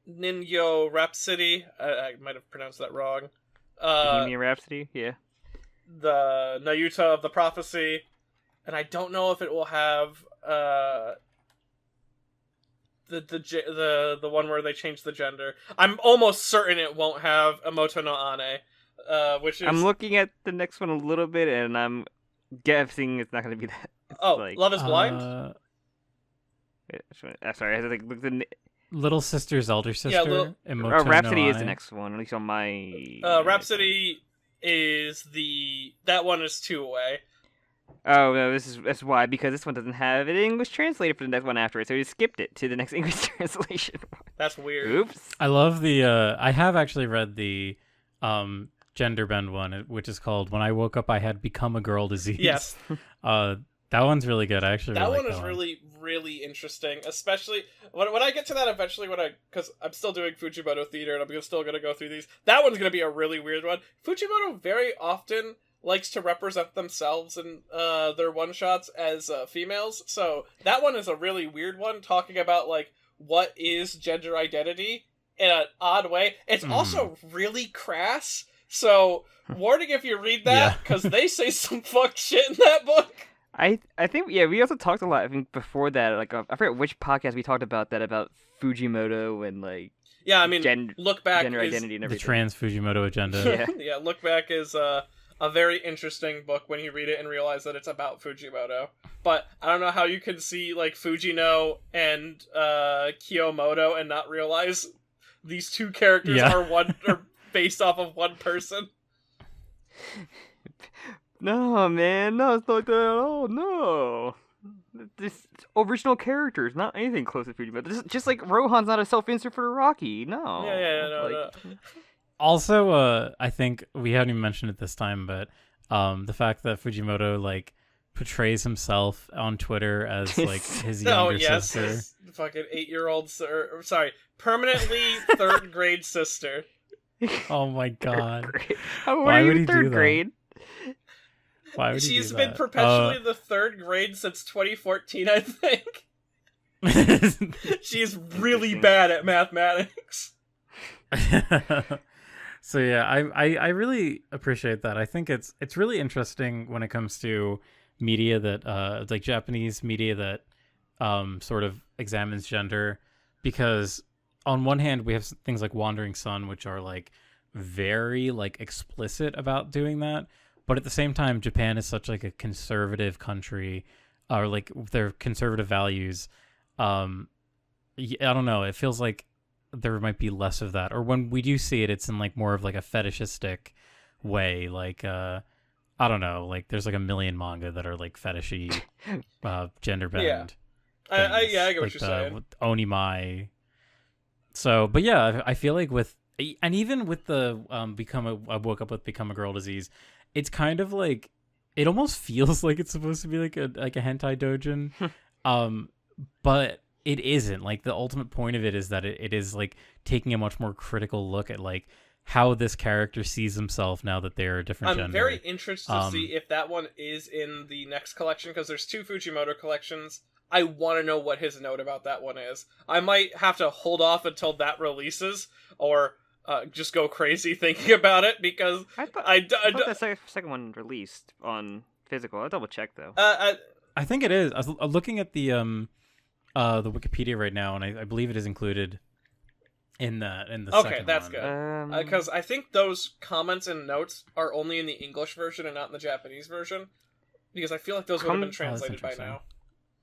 Ninyo Rhapsody. I might have pronounced that wrong. Bohemian Rhapsody, yeah. The Nayuta of the Prophecy, and I don't know if it will have the one where they change the gender. I'm almost certain it won't have Emoto no Ane, which is... I'm looking at the next one a little bit, and I'm guessing it's not going to be that. It's like... Love Is Blind? Sorry, I had to look the... Little Sister's Elder Sister. Yeah, Rhapsody is the next one, at least on my... Rhapsody is that one is 2 away. Oh no, that's why, because this one doesn't have an English translator for the next one after it, so he skipped it to the next English translation. That's weird. Oops. I love the I have actually read the gender bend one, which is called When I Woke Up I Had Become a Girl Disease. Yes. That one's really good. I actually that really one like is that really, really interesting, especially when I get to that eventually, because I'm still doing Fujimoto theater and I'm still going to go through these. That one's going to be a really weird one. Fujimoto very often likes to represent themselves in their one-shots as females, so that one is a really weird one, talking about, like, what is gender identity in an odd way. It's also really crass, so warning if you read that, because they say some fuck shit in that book. I think, yeah, we also talked a lot, I think, before that, like, I forget which podcast we talked about that, about Fujimoto and, like... Yeah, I mean, Look Back gender is... identity and everything. The trans Fujimoto agenda. Yeah, Look Back is a very interesting book when you read it and realize that it's about Fujimoto. But I don't know how you can see, like, Fujino and Kiyomoto and not realize these 2 characters are based off of one person. No, man, no, it's not like that at all. No, this original characters, not anything close to Fujimoto. Just like Rohan's not a self-insert for Rocky. No. Yeah, no. Also, I think we haven't even mentioned it this time, but the fact that Fujimoto like portrays himself on Twitter as like his younger sister. His fucking 8-year-old, permanently 3rd grade sister. Oh my god! How are you in 3rd grade? Why would She's been perpetually the 3rd grade since 2014, I think. She's really bad at mathematics. So yeah, I really appreciate that. I think it's really interesting when it comes to media that like Japanese media that sort of examines gender, because on one hand we have things like Wandering Sun, which are like very like explicit about doing that, but at the same time Japan is such like a conservative country, or like their conservative values. I don't know, it feels like there might be less of that, or when we do see it, it's in like more of like a fetishistic way, like I don't know, like there's like a million manga that are like fetishy gender bend. Yeah. I get like what you're saying. Onimai. So, but yeah, I feel like with, and even with the I woke up with Become a Girl disease, it's kind of like, it almost feels like it's supposed to be like a hentai doujin, but it isn't. Like the ultimate point of it is that it is like taking a much more critical look at like how this character sees himself now that they're a different gender. I'm very interested to see if that one is in the next collection, because there's 2 Fujimoto collections. I want to know what his note about that one is. I might have to hold off until that releases, or just go crazy thinking about it, because I thought the second one released on physical. I'll double check though. I think it is. I was looking at the Wikipedia right now, and I believe it is included in the second one. Okay, that's good. Because I think those comments and notes are only in the English version and not in the Japanese version, because I feel like those would have been translated by now.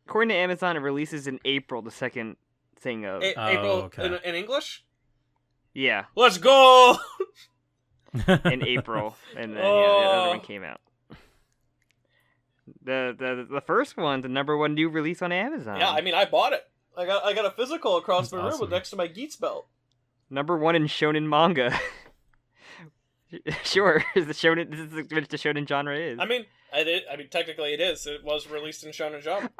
According to Amazon, it releases in April, the second thing of... April in English? Yeah. Let's go! In April. And then the other one came out. The first one, the #1 new release on Amazon. Yeah, I mean, I bought it. I got a physical across the room next to my Geats belt. #1 in shonen manga. Sure, this is what the shonen genre is. I mean, technically it is. It was released in Shonen Jump.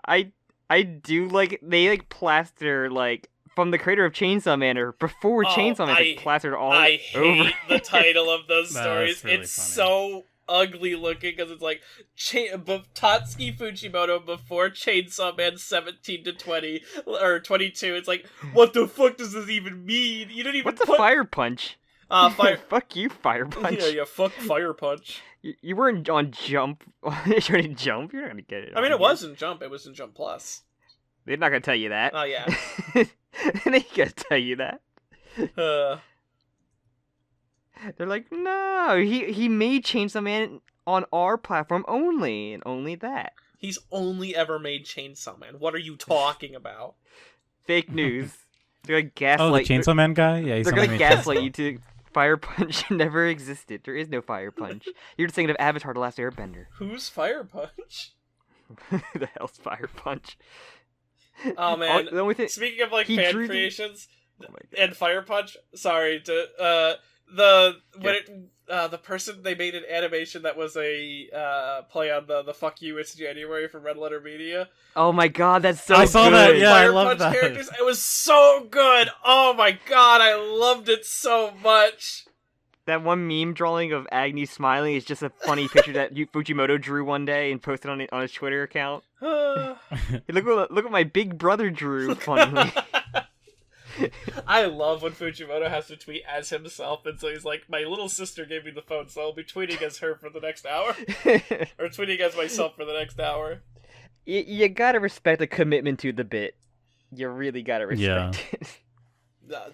I do like, they like plaster like from the creator of Chainsaw Man, or before Chainsaw Man, they plastered all over. I hate the title of those stories. Really it's funny. So ugly looking, because it's like Tatsuki Fujimoto before Chainsaw Man 17 to 20 or 22. It's like, what the fuck does this even mean? You didn't even. What's a fire punch? Fire. Fuck you, Fire Punch. Yeah, fuck Fire Punch. You weren't on Jump. You're in Jump. You're not gonna get it. I mean, it was in Jump. It was in Jump Plus. They're not gonna tell you that. Oh yeah. They ain't gonna tell you that. They're like, no, he made Chainsaw Man on our platform only, and only that. He's only ever made Chainsaw Man. What are you talking about? Fake news. They're gonna gaslight. Oh, the Chainsaw Man guy? Yeah, they're gonna gaslight you to Fire Punch never existed. There is no Fire Punch. You're just thinking of Avatar: The Last Airbender. Who's Fire Punch? The hell's Fire Punch? Oh man! The only thing, speaking of like fan creations and Fire Punch, sorry to the person they made an animation that was a play on the "Fuck You, It's January" from Red Letter Media. Oh my god, that's so I good. saw that. Yeah, Fire I love Punch that. characters. It was so good. Oh my god, I loved it so much. That one meme drawing of Agni smiling is just a funny picture that Fujimoto drew one day and posted on his Twitter account. Look what my big brother drew. Funnily. I love when Fujimoto has to tweet as himself, and so he's like, my little sister gave me the phone, so I'll be tweeting as her for the next hour. Or tweeting as myself for the next hour. You gotta respect the commitment to the bit. You really gotta respect it.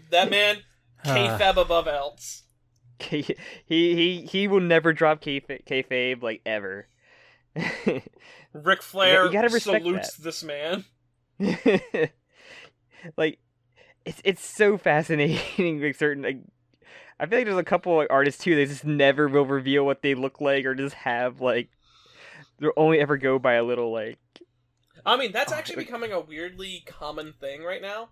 That man, kayfabe above else. He will never drop kayfabe, like, ever. Ric Flair you gotta respect salutes that. this man. Like, it's so fascinating. Like, certain, like, I feel like there's a couple like artists too. They just never will reveal what they look like, or just have like they'll only ever go by a little like. I mean, that's actually becoming a weirdly common thing right now.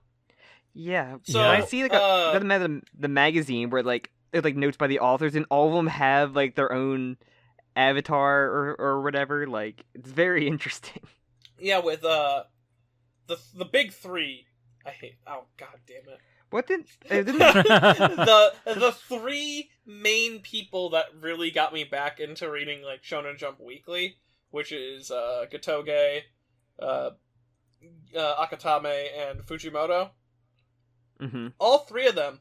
Yeah. So I see like the magazine where like it's like notes by the authors, and all of them have like their own avatar or whatever. Like, it's very interesting. Yeah, with the big three. I hate. Oh god damn it! What did the three main people that really got me back into reading like Shonen Jump Weekly, which is Gatoge, Akatame, and Fujimoto. Mm-hmm. All three of them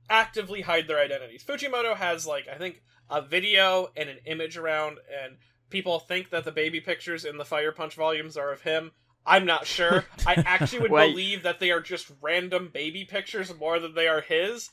actively hide their identities. Fujimoto has like I think a video and an image around, and people think that the baby pictures in the Fire Punch volumes are of him. I'm not sure. I actually would Well, believe that they are just random baby pictures more than they are his.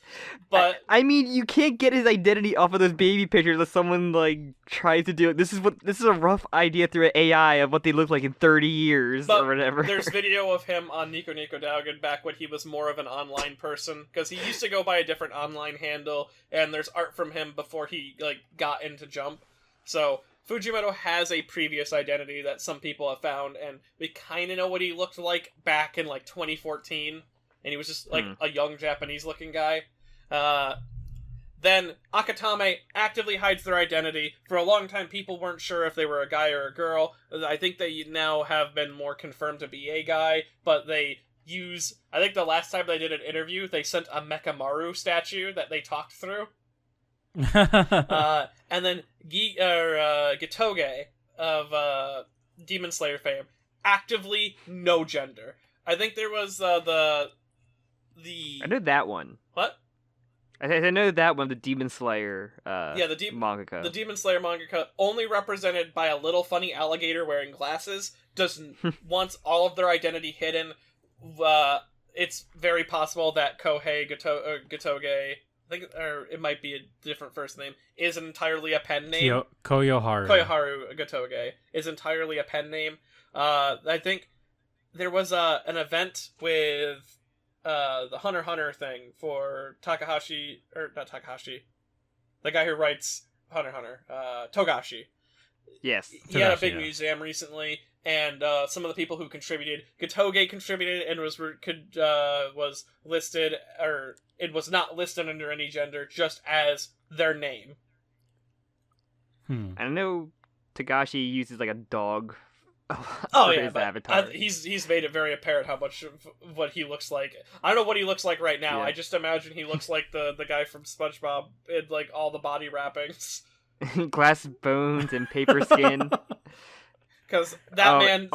But I mean, you can't get his identity off of those baby pictures unless someone like tries to do it. This is a rough idea through an AI of what they look like in 30 years or whatever. There's video of him on Nico Nico Dougan back when he was more of an online person, because he used to go by a different online handle, and there's art from him before he like got into Jump. So Fujimoto has a previous identity that some people have found, and we kind of know what he looked like back in like 2014, and he was just like a young Japanese-looking guy. Then Akatame actively hides their identity. For a long time, people weren't sure if they were a guy or a girl. I think they now have been more confirmed to be a guy, but they use... I think the last time they did an interview, they sent a Mekamaru statue that they talked through. And then Gitoge of Demon Slayer fame, actively no gender. I think there was the I know that one. What? I know that one, the Demon Slayer mangaka. The Demon Slayer mangaka, only represented by a little funny alligator wearing glasses, wants all of their identity hidden. It's very possible that Kohei Gitoge, I think, or it might be a different first name, is entirely a pen name. Koyoharu Gitoge is entirely a pen name. I think there was an event with the Hunter x Hunter thing for Takahashi, or not Takahashi, the guy who writes Hunter x Hunter, Togashi. Yes. He had a big museum recently, and some of the people who contributed, Gitoge contributed and was listed, or it was not listed under any gender, just as their name. I know Togashi uses like a dog. His avatar. He's made it very apparent how much of what he looks like. I don't know what he looks like right now. Yeah. I just imagine he looks like the guy from SpongeBob in like all the body wrappings. Glass bones and paper skin. Because that man's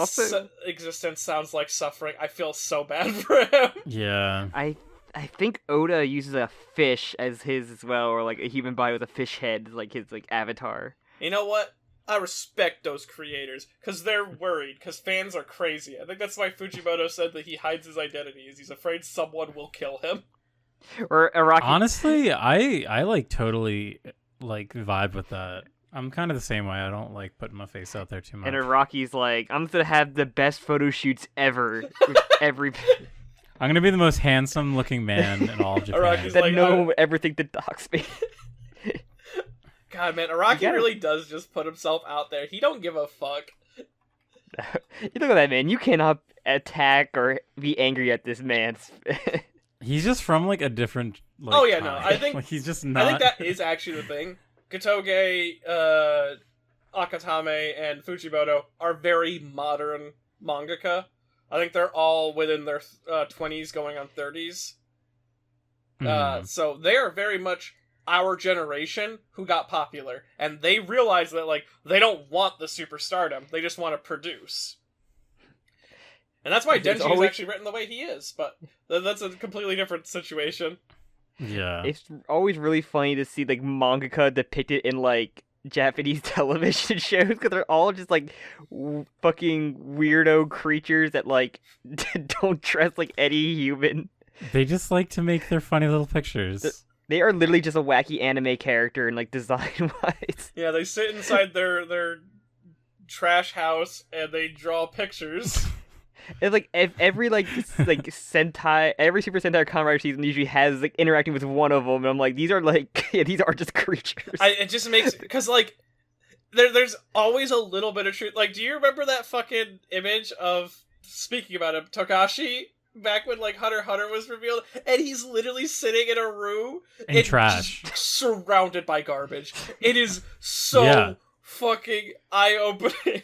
existence sounds like suffering. I feel so bad for him. Yeah. I think Oda uses a fish as his as well, or like a human body with a fish head, like his like avatar. You know what? I respect those creators, because they're worried, because fans are crazy. I think that's why Fujimoto said that he hides his identity, is he's afraid someone will kill him. Or Araki. Honestly, I like totally like vibe with that. I'm kind of the same way. I don't like putting my face out there too much. And Araki's like, I'm gonna have the best photo shoots ever with every... I'm gonna be the most handsome looking man in all of Japan. Araki's that like, no one would ever think to dox me. God, man, Araki really does just put himself out there. He don't give a fuck. You look at that man. You cannot attack or be angry at this man. He's just from like a different. Like, oh yeah, no, I think like, he's just not. I think that is actually the thing. Gitoge, Akatame, and Fujimoto are very modern mangaka. I think they're all within their 20s, going on 30s. So they are very much our generation who got popular, and they realize that like they don't want the superstardom, they just want to produce. And that's why Denji is actually written the way he is, but that's a completely different situation. Yeah. It's always really funny to see like mangaka depicted in like Japanese television shows, because they're all just like fucking weirdo creatures that like don't dress like any human. They just like to make their funny little pictures. They are literally just a wacky anime character, and like design-wise. Yeah, they sit inside their trash house and they draw pictures. It's like every like Sentai, every Super Sentai Kamen Rider season usually has like interacting with one of them, and I'm like, these are like these are just creatures. It just makes, because like there's always a little bit of truth. Like, do you remember that fucking image of, speaking about him, Togashi? Back when like Hunter x Hunter was revealed, and he's literally sitting in a room in trash, surrounded by garbage. It is so fucking eye-opening.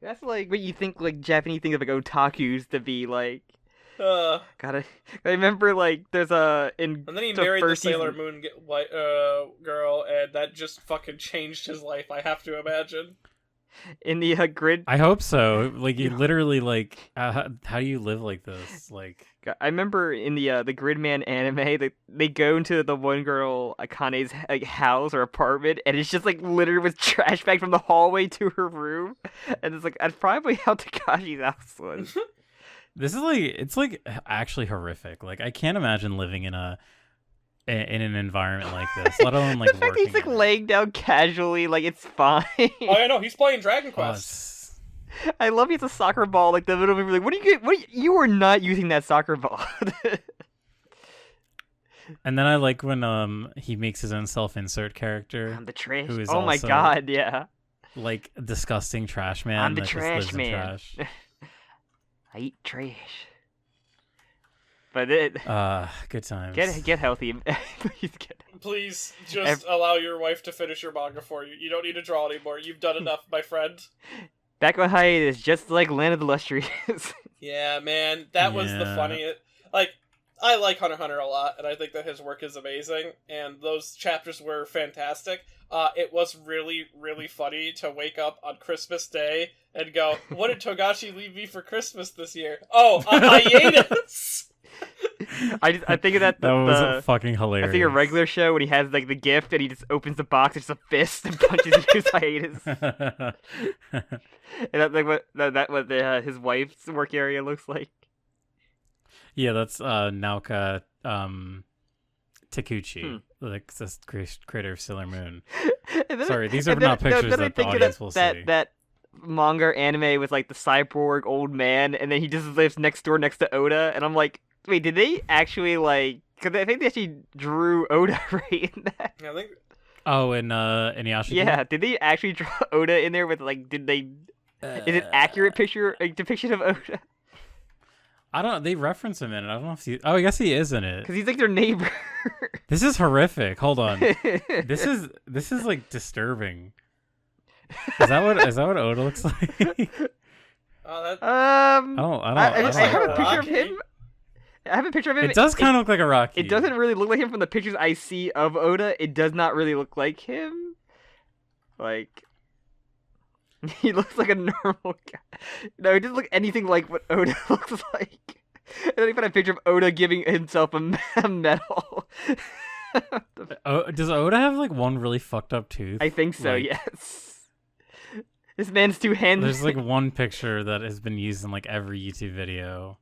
That's like what you think like Japanese things of like otakus to be like. I remember like there's and then he married the Sailor Moon girl, and that just fucking changed his life. I have to imagine. In the grid. I hope so. Like you literally like how do you live like this? Like I remember in the Gridman anime, they go into the one girl Akane's like house or apartment, and it's just like littered with trash bags from the hallway to her room, and it's like that's probably how Takashi's house was. this is like it's like actually horrific. Like I can't imagine living in an environment like this, let alone like the fact working. he's like laying down casually, like it's fine. Oh, I know he's playing Dragon Quest. I love he has a soccer ball like the middle of me. Like, what do you get? You are not using that soccer ball. And then I like when he makes his own self-insert character. I'm the trash. Who is oh my also, god, yeah. Like disgusting trash man. I'm the that trash just lives in man. trash. I eat trash. But it. Good times. Get healthy. Please get. Please just allow your wife to finish your manga for you. You don't need to draw anymore. You've done enough, my friend. Back on hiatus, just like Land of the Illustrious. Yeah, man, that was the funniest. Like, I like Hunter x Hunter a lot, and I think that his work is amazing, and those chapters were fantastic. It was really, really funny to wake up on Christmas Day and go, what did Togashi leave me for Christmas this year? Oh, a hiatus! I think of that. That was fucking hilarious. I think a regular show when he has like the gift and he just opens the box, it's a fist and punches his hiatus. And that's like what his wife's work area looks like. Yeah, that's Naoka Takuchi, like the creator of Sailor Moon. Sorry, these are not pictures that the audience will see. That manga or anime with like the cyborg old man, and then he just lives next door next to Oda, and I'm like, wait, did they actually like? Because I think they actually drew Oda right in that. I think. Oh, in Inuyasha. Yeah, did they actually draw Oda in there with like? Did they? Is it accurate depiction of Oda? I don't. They reference him in it. I don't know if he. Oh, I guess he is in it. Because he's like their neighbor. This is horrific. Hold on. This is like disturbing. Is that what Oda looks like? I have a picture of him. I have a picture of him. It does kind of look like a Rocky. It doesn't really look like him from the pictures I see of Oda. It does not really look like him. Like, he looks like a normal guy. No, he doesn't look anything like what Oda looks like. And then he found a picture of Oda giving himself a medal. Does Oda have like one really fucked up tooth? I think so. Like, yes. This man's two hands. There's like one picture that has been used in like every YouTube video.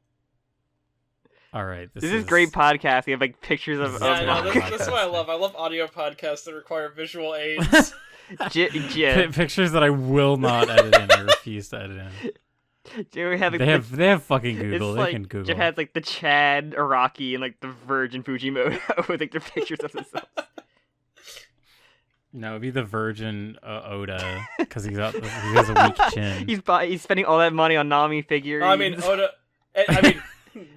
All right, this is great podcasting. You have like pictures of. Yeah, I know. This is what I love. I love audio podcasts that require visual aids. Pictures that I will not edit in. I refuse to edit in. They have fucking Google. They can Google. Jeff has like the Chad Araki and like the Virgin Fujimoto with like their pictures of themselves. No, it'd be the Virgin Oda because he has a weak chin. He's spending all that money on Nami figures. I mean, Oda. I mean,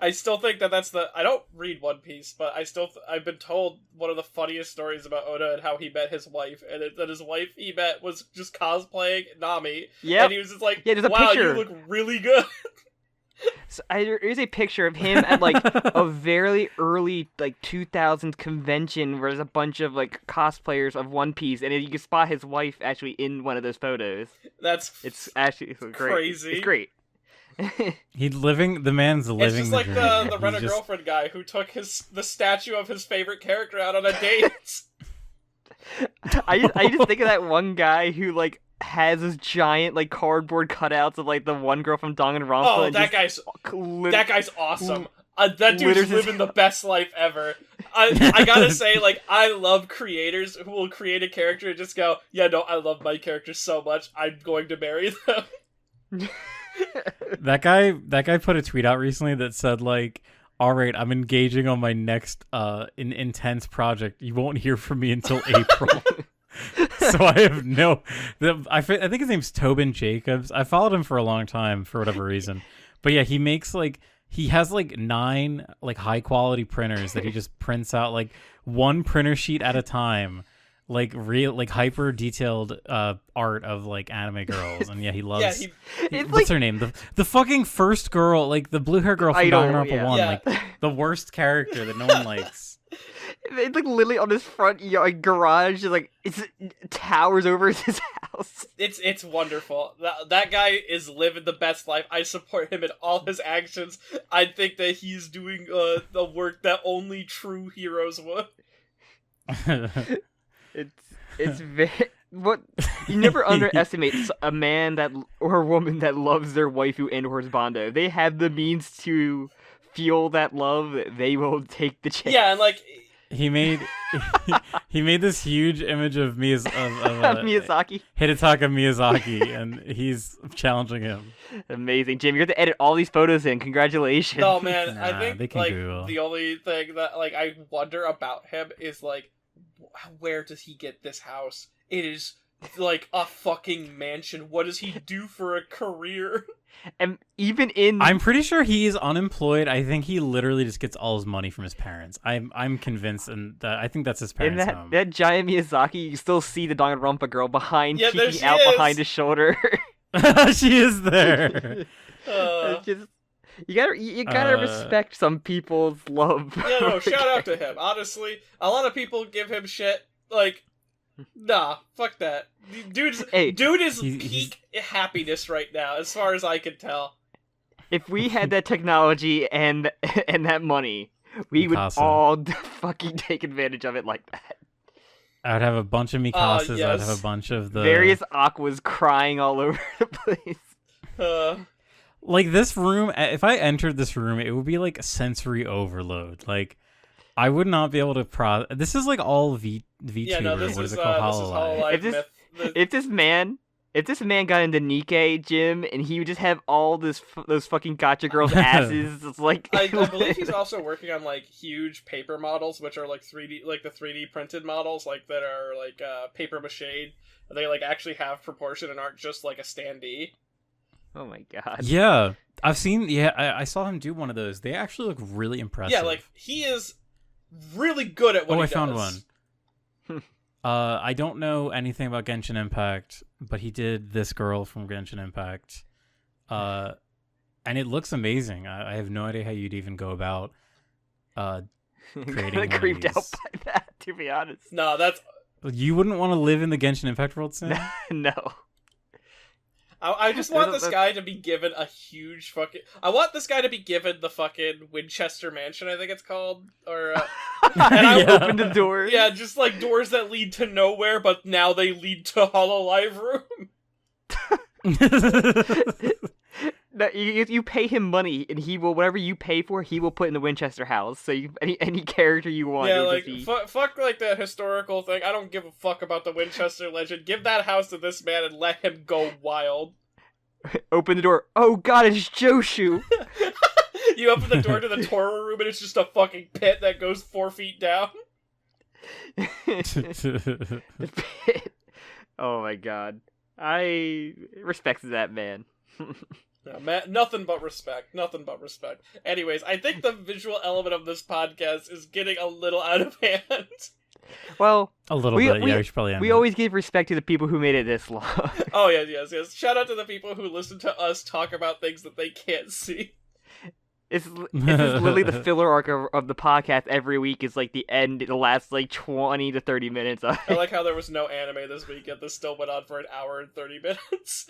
I still think that's the. I don't read One Piece, but I've been told one of the funniest stories about Oda and how he met his wife, and that his wife he met was just cosplaying Nami. Yeah, and he was just like, "Wow, you look really good." So there is a picture of him at like a very early like 2000s convention where there's a bunch of like cosplayers of One Piece, and you can spot his wife actually in one of those photos. It's actually great. Crazy. It's great. The man's living. It's just like the Rent-A-Girlfriend guy who took the statue of his favorite character out on a date. I just think of that one guy who like has this giant like cardboard cutouts of like the one girl from Danganronpa. Oh, that guy's awesome. That dude's living the best life ever. I gotta say, like, I love creators who will create a character and just go, yeah, no, I love my character so much, I'm going to marry them. That guy put a tweet out recently that said like, all right, I'm engaging on my next intense project. You won't hear from me until April. So I have I think his name's Tobin Jacobs. I followed him for a long time for whatever reason. But yeah, he has like 9 like high quality printers that he just prints out like one printer sheet at a time. Like real, like hyper detailed art of like anime girls, and yeah, he loves. What's her name? The fucking first girl, like the blue hair girl from Danganronpa 1, like the worst character that no one likes. It's like literally on his front garage, like it towers over his house. It's wonderful. That guy is living the best life. I support him in all his actions. I think that he's doing the work that only true heroes would. It's very what you never underestimate a man that or a woman that loves their waifu and or husbando. They have the means to feel that love. They will take the chance. Yeah, and like. He made this huge image of Miyazaki. Hidetaka Miyazaki, and he's challenging him. Amazing, Jim. You have to edit all these photos in. Congratulations. No, man. Nah, I think like Google. The only thing that like I wonder about him is like, where does he get this house? It is like a fucking mansion. What does he do for a career? And even in, I'm pretty sure he's unemployed. I think he literally just gets all his money from his parents. I'm convinced, and I think that's his parents' in home. that giant Miyazaki, you still see the Danganronpa girl behind, peeking out is. behind his shoulder. She is there. It's just, you gotta respect some people's love. Yeah, no, shout out to him. Honestly, a lot of people give him shit. Like, nah, fuck that. Dude is peak happiness right now, as far as I can tell. If we had that technology and that money, we would all fucking take advantage of it like that. I would have a bunch of Mikasas. Yes. I'd have a bunch of the various Aquas crying all over the place. Like this room, if I entered this room, it would be like a sensory overload. Like, I would not be able to This is like all VTuber. Yeah, no, what is it called? Hololive. If this man got into Nikkei, Jim, and he would just have all those fucking gotcha girls' asses, it's like I believe he's also working on like huge paper models, which are like 3D, like the 3D printed models, like that are like paper mache. They like actually have proportion and aren't just like a standee. Oh my god. Yeah, I've seen. Yeah, I saw him do one of those. They actually look really impressive. Yeah, like he is really good at what he does. I found one. I don't know anything about Genshin Impact, but he did this girl from Genshin Impact, and it looks amazing. I have no idea how you'd even go about creating one creeped of these. out by that, to be honest. No, that's You wouldn't want to live in the Genshin Impact world, Sam? No. I just want this guy to be given a huge fucking... I want this guy to be given the fucking Winchester Mansion, I think it's called. Or, and I opened the doors. Yeah, just like doors that lead to nowhere, but now they lead to Hololive Room. No, you pay him money, and he will, whatever you pay for, he will put in the Winchester house. So any character you want. Yeah, like, fuck like the historical thing. I don't give a fuck about the Winchester legend. Give that house to this man and let him go wild. Open the door. Oh god, it's Joshu! You open the door to the Torah room, and it's just a fucking pit that goes 4 feet down. The pit. Oh my god. I respect that man. No, man, nothing but respect. Nothing but respect. Anyways, I think the visual element of this podcast is getting a little out of hand. Well, a little bit. Yeah, we should probably end we always give respect to the people who made it this long. Oh, yes. Shout out to the people who listen to us talk about things that they can't see. It's literally the filler arc of the podcast every week is like the end. It lasts like 20 to 30 minutes. I like how there was no anime this week, yet this still went on for an hour and 30 minutes.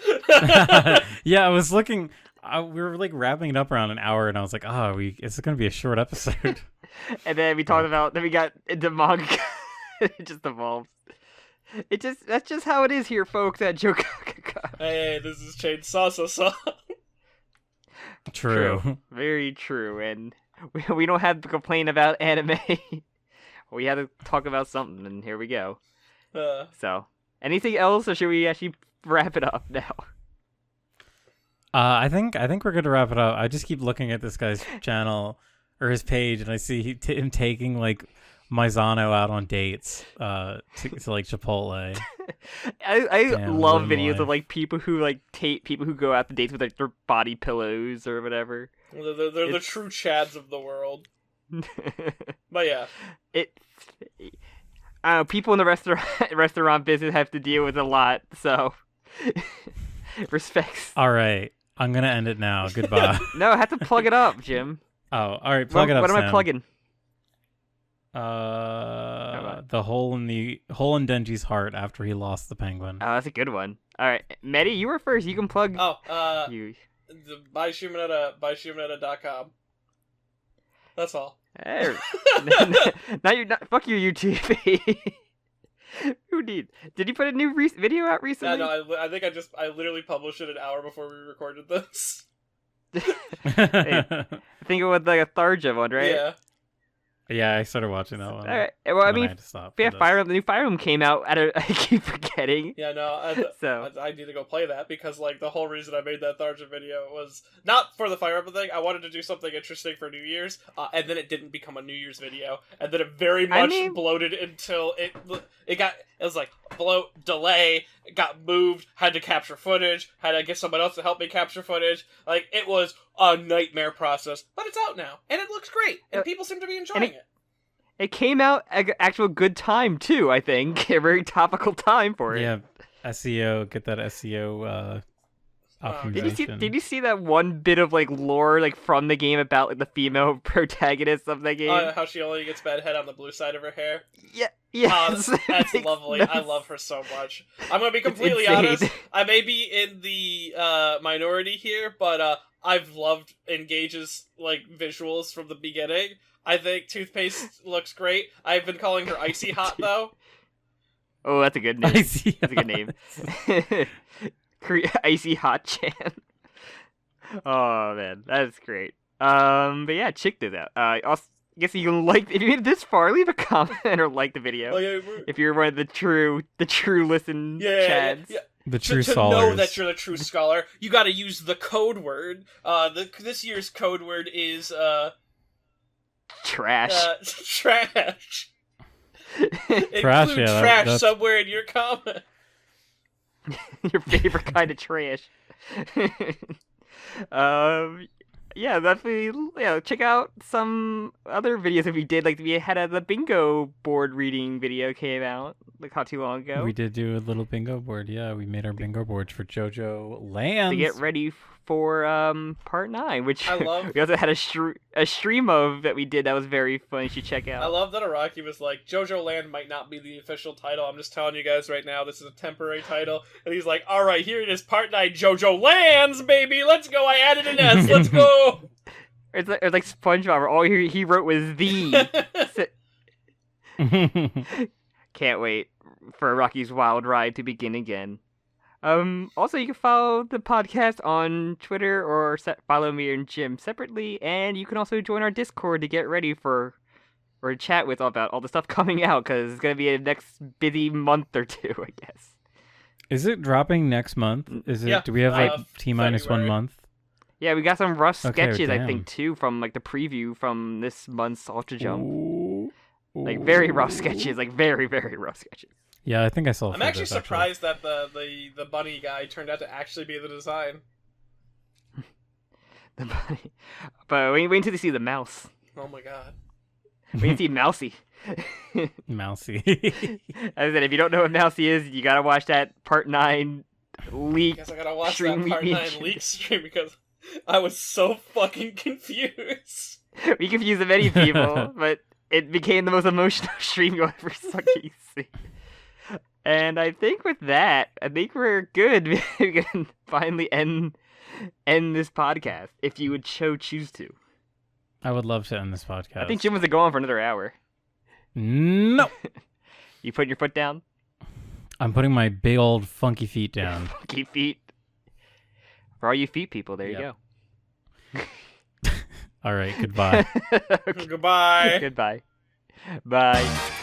Yeah, I was looking. We were like wrapping it up around an hour, and I was like, it's going to be a short episode. And then we talked about, then we got into manga. It just evolves. That's just how it is here, folks, at JOKAKAKA. Hey, this is Chainsaw Song. True. Very true. And we don't have to complain about anime. We had to talk about something, and here we go. So, anything else, or should we actually wrap it up now? I think we're good to wrap it up. I just keep looking at this guy's channel or his page, and I see him taking like Maizano out on dates to like Chipotle. I love videos of like people who like people who go out to dates with like their body pillows or whatever. They're the true chads of the world. But yeah, people in the restaurant business have to deal with a lot, so respects. All right, I'm gonna end it now. Goodbye. No, I have to plug it up, Jim. Oh, all right, plug it up. What am Sam. I plugging? The hole in Denji's heart after he lost the penguin. Oh, that's a good one. All right, Medi, you were first. You can plug. The buyshumanetta.com. That's all. Hey. Now you're not. Fuck your YouTube. Who need? Did you put a new video out recently? No, I think I literally published it an hour before we recorded this. Hey, I think it was like a Tharja one, right? Yeah. Yeah, I started watching that one. All right. Well, I mean, the new Fire Emblem came out. I keep forgetting. Yeah, no. So I need to go play that because like the whole reason I made that Tharja video was not for the Fire Emblem thing. I wanted to do something interesting for New Year's, and then it didn't become a New Year's video, and then it very much bloated until it was like bloat, delay, got moved, had to capture footage, had to get someone else to help me capture footage. Like, it was a nightmare process, but it's out now, and it looks great, and people seem to be enjoying it. It came out at an actual good time, too, I think. A very topical time for it. Yeah, SEO, get that SEO optimization. Did you see that one bit of, like, lore, like, from the game about, like, the female protagonist of the game? How she only gets bad head on the blue side of her hair? Yeah. Yes. That's lovely. I love her so much. I'm gonna be completely honest. I may be in the minority here, but I've loved Engage's like visuals from the beginning. I think Toothpaste looks great. I've been calling her Icy Hot though. Oh, that's a good name. That's a good name. Icy Hot Chan. Oh man, that's great. But yeah, check this out. Also, I guess you can if you made this far, leave a comment or like the video. If you're one of the true listen chads. Yeah. The true to know that you're the true scholar, you got to use the code word. This year's code word is trash. Trash. Trash. Include trash somewhere in your comment. Your favorite kind of trash. Yeah, definitely. Yeah, check out some other videos that we did. Like we had the bingo board reading video came out like not too long ago. We did do a little bingo board. Yeah, we made our bingo boards for JoJo Lands to get ready for part 9, which I love. We also had a stream of that we did that was very fun. You should check out. I love that Araki was like, JoJo Land might not be the official title. I'm just telling you guys right now, this is a temporary title. And he's like, all right, here it is, part 9, JoJo Lands, baby. Let's go. I added an S. Let's go. It's like SpongeBob, where all he wrote was the. Can't wait for Rocky's wild ride to begin again. Also, you can follow the podcast on Twitter or follow me and Jim separately, and you can also join our Discord to get ready for or chat with about all the stuff coming out, because it's going to be a next busy month or two, I guess. Is it dropping next month? Is it? Yeah, do we have like T-minus 1 month? Yeah, we got some rough sketches, I think, too, from like the preview from this month's Ultra Jump. Ooh. Like very rough sketches, like very, very rough sketches. Yeah, I think I saw. I'm actually surprised that the bunny guy turned out to actually be the design. The bunny, but wait until you see the mouse. Oh my god! Wait to see Mousy. Mousy. As I said, if you don't know what Mousy is, you gotta watch that part 9 leak. I guess I gotta watch that part 9 leak stream because I was so fucking confused. We confused many people, but it became the most emotional stream you'll ever see. And I think with that, I think we're good. We can finally end this podcast if you would choose to. I would love to end this podcast. I think Jim was to go on for another hour. No. You putting your foot down? I'm putting my big old funky feet down. Funky feet. For all you feet people, there you go. All right, goodbye. Goodbye. Goodbye. Bye.